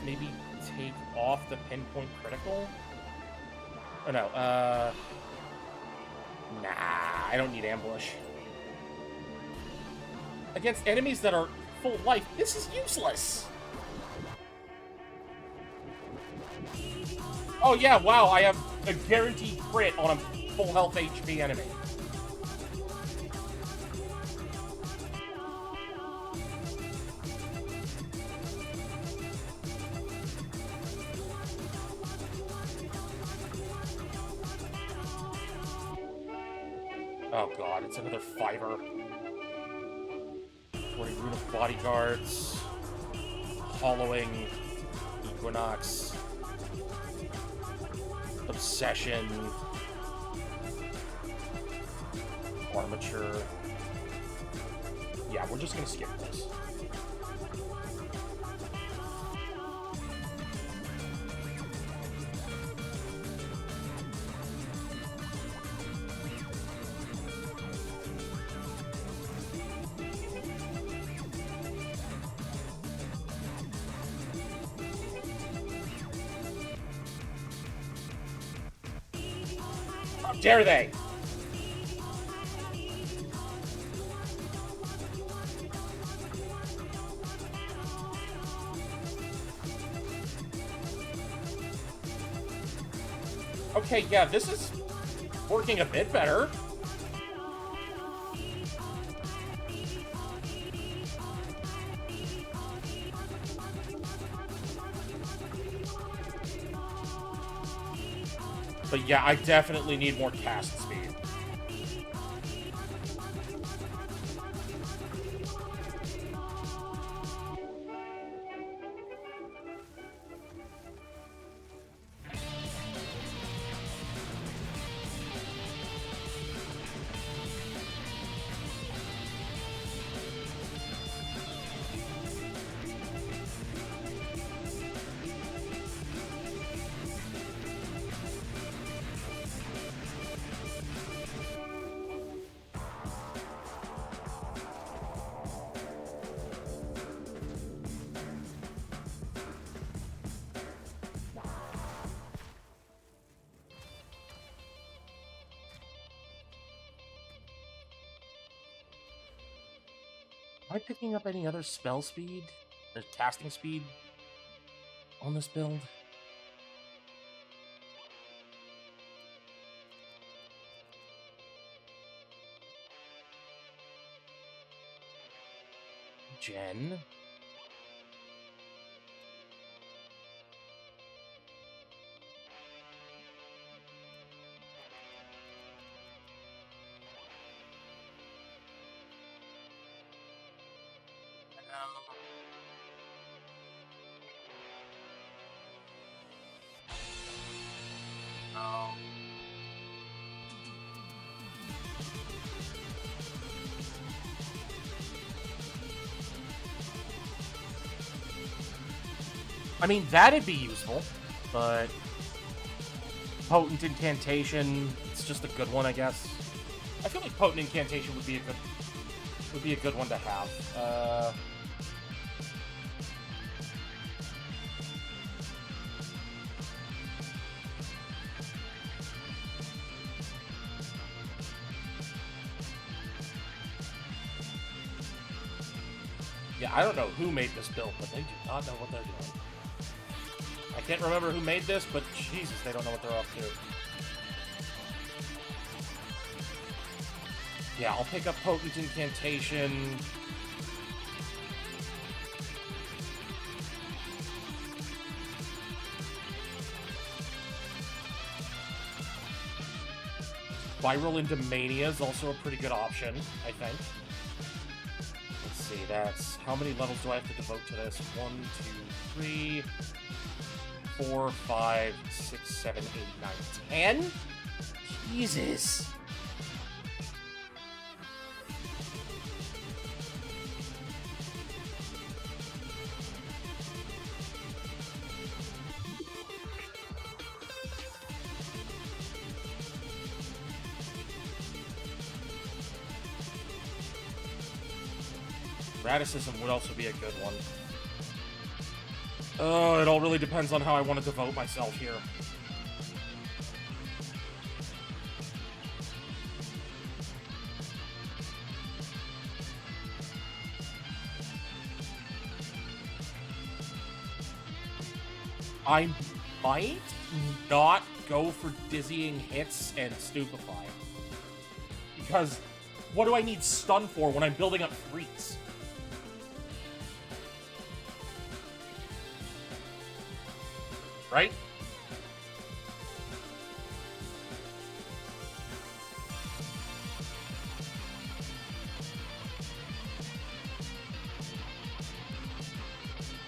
Speaker 1: Maybe take off the pinpoint critical? Oh no, nah, I don't need ambush. Against enemies that are full life, this is useless! Oh yeah, wow, I have a guaranteed crit on a full health HP enemy. Oh god, it's another fiver. Recording Rune of Bodyguards. Hollowing. Equinox. Obsession. Armature. Yeah, we're just gonna skip this. How dare they? Okay, yeah, this is working a bit better. But yeah, I definitely need more cast speed. Am I picking up any other spell speed or casting speed on this build? Jen? I mean, that'd be useful, but Potent Incantation, it's just a good one, I guess. I feel like Potent Incantation would be a good one to have. Yeah, I don't know who made this build, but they do not know what they're doing. I can't remember who made this, but Jesus, they don't know what they're up to. Yeah, I'll pick up Potent Incantation. Spiral into Mania is also a pretty good option, I think. Let's see, that's... How many levels do I have to devote to this? 1, 2, 3... 4, 5, 6, 7, 8, 9, 10? Jesus. Radicism would also be a good one. It all really depends on how I want to devote myself here. I might not go for Dizzying Hits and Stupefy. Because what do I need stun for when I'm building up freaks? Right?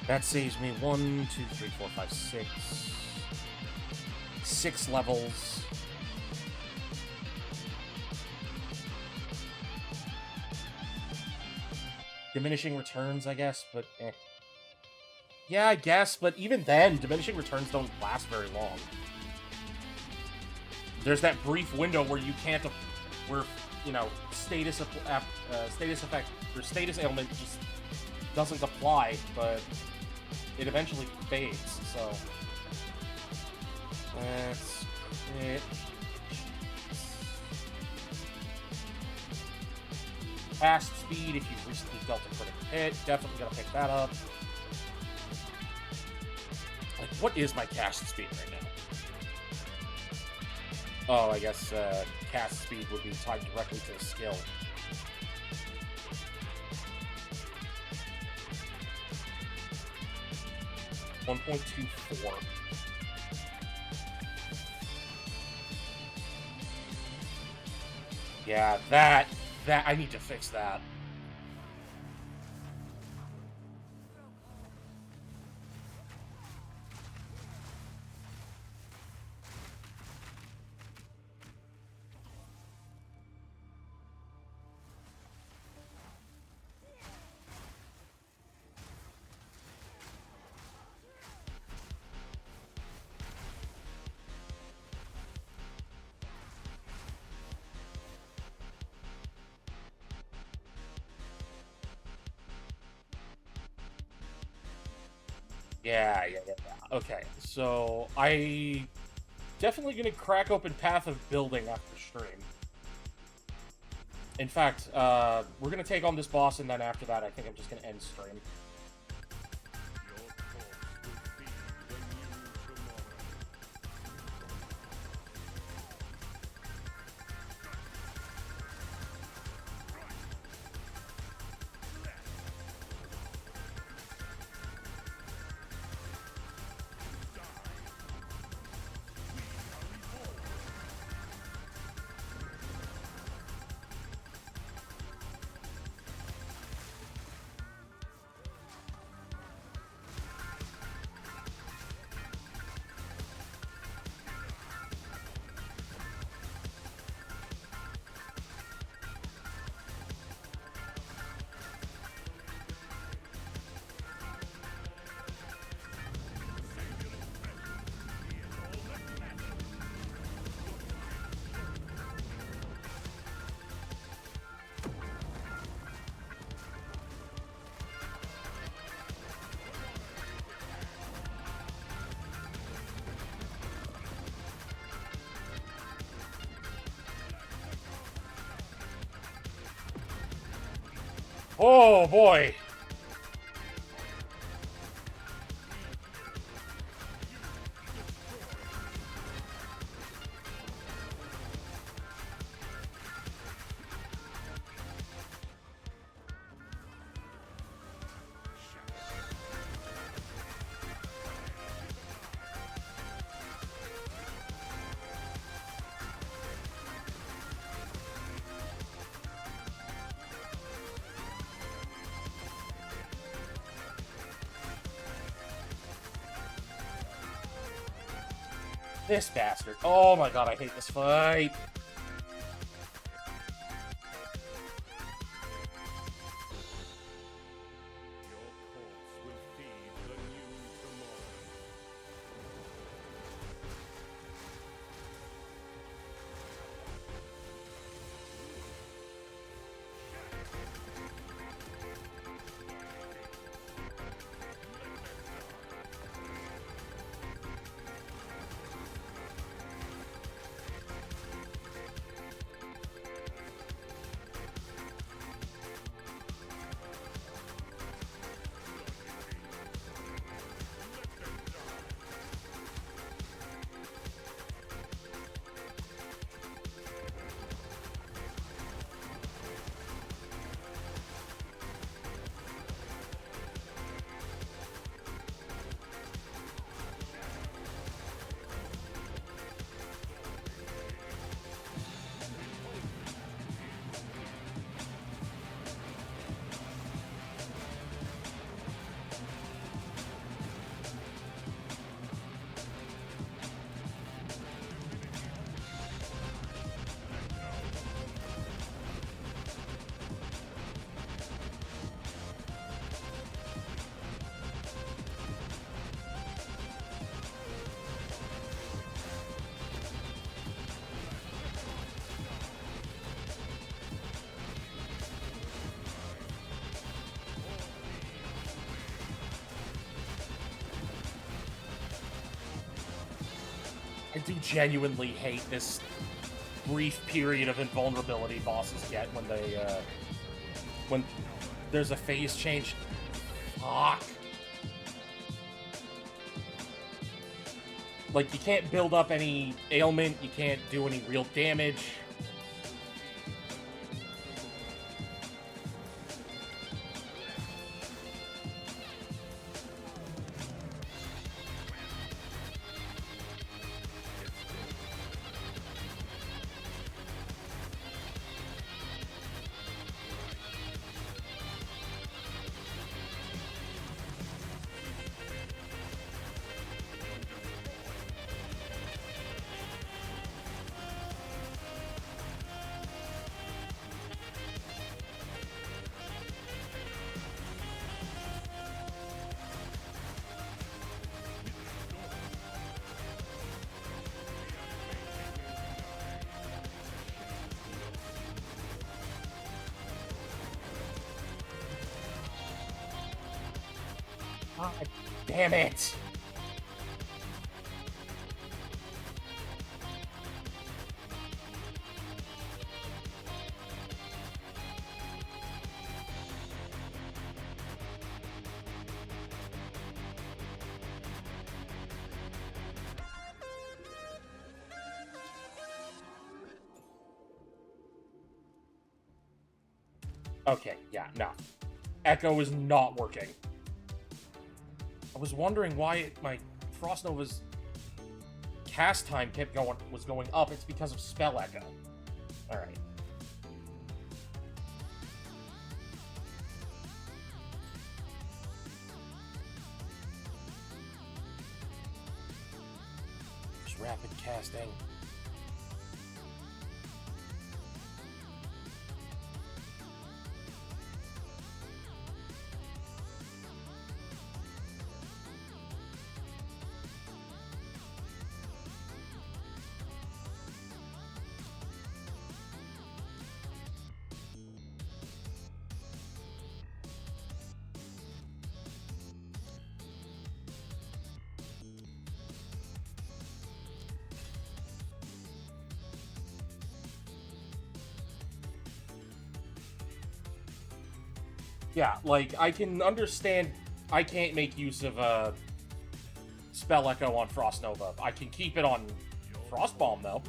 Speaker 1: That saves me 1, 2, 3, 4, 5, 6. 6 levels. Diminishing returns, I guess, but eh. Yeah, I guess, but even then, diminishing returns don't last very long. There's that brief window where you can't, where, you know, status effect, or status ailment just doesn't apply, but it eventually fades, so. That's it. Fast speed, if you've recently dealt a critical hit, definitely gotta pick that up. Like, what is my cast speed right now? Oh, I guess cast speed would be tied directly to the skill. .24. Yeah, that I need to fix that. Yeah. Okay, so I definitely gonna crack open Path of Building after stream. In fact, we're gonna take on this boss, and then after that, I think I'm just gonna end stream. Oh boy! This bastard. Oh my god, I hate this fight. do genuinely hate this brief period of invulnerability bosses get when they, when there's a phase change. Fuck. Like, you can't build up any ailment, you can't do any real damage. God damn it! Okay, yeah, no. Echo is not working. I was wondering why my Frost Nova's cast time was going up. It's because of Spell Echo. Alright. Just rapid casting. Yeah, like, I can understand I can't make use of Spell Echo on Frost Nova. I can keep it on Frost Bomb, though.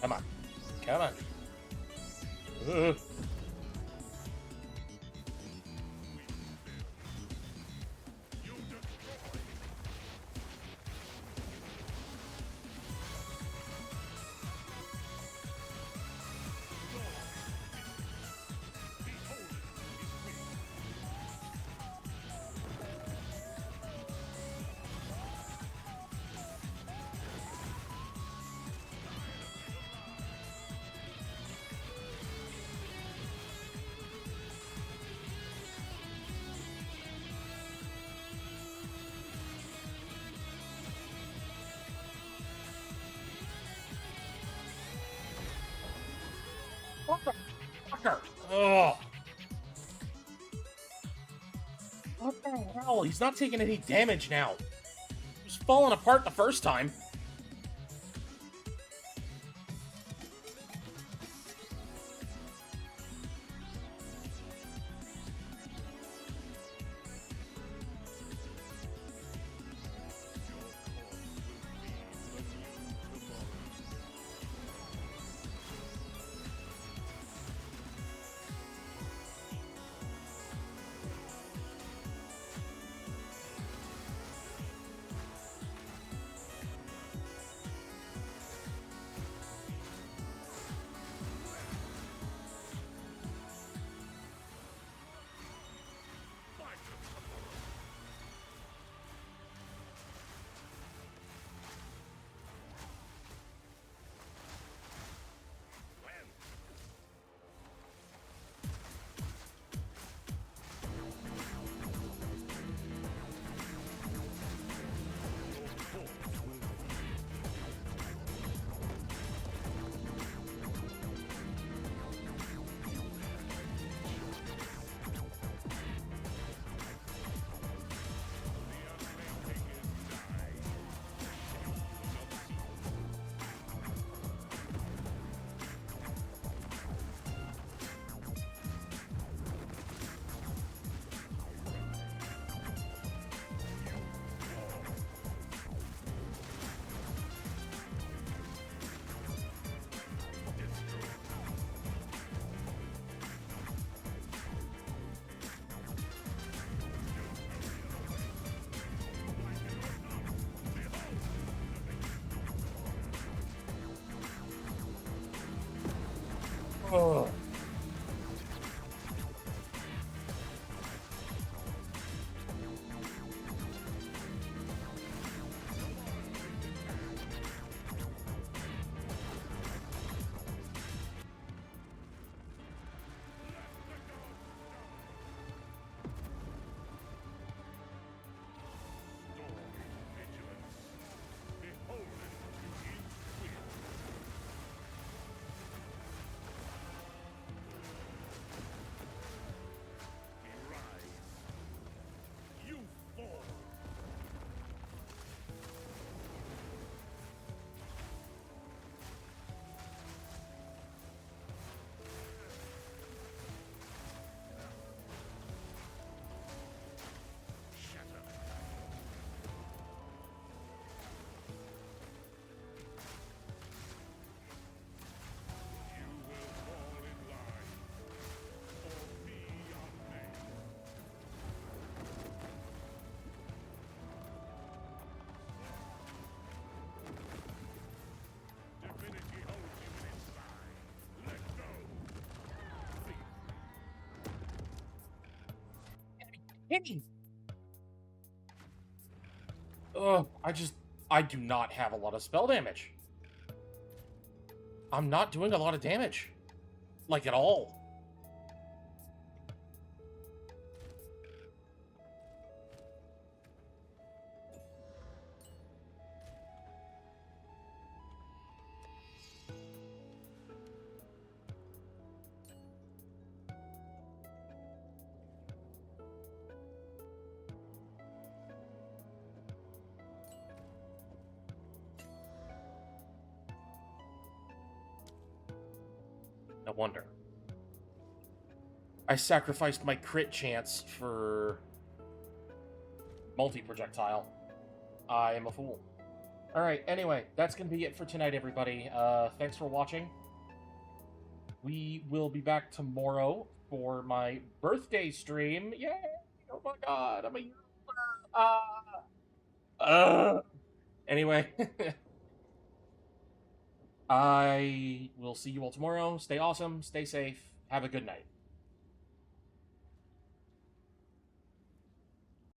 Speaker 1: Come on. Come on. Ugh. Motherfucker! Ugh! What the hell? He's not taking any damage now. He was falling apart the first time. Ugh. Hitting. Ugh, I do not have a lot of spell damage. I'm not doing a lot of damage. Like, at all. No wonder. I sacrificed my crit chance for multi-projectile. I am a fool. Alright, anyway, that's going to be it for tonight, everybody. Thanks for watching. we will be back tomorrow for my birthday stream. Yay! Oh my god, I'm a year older. Anyway, I will see you all tomorrow. Stay awesome, stay safe, have a good night.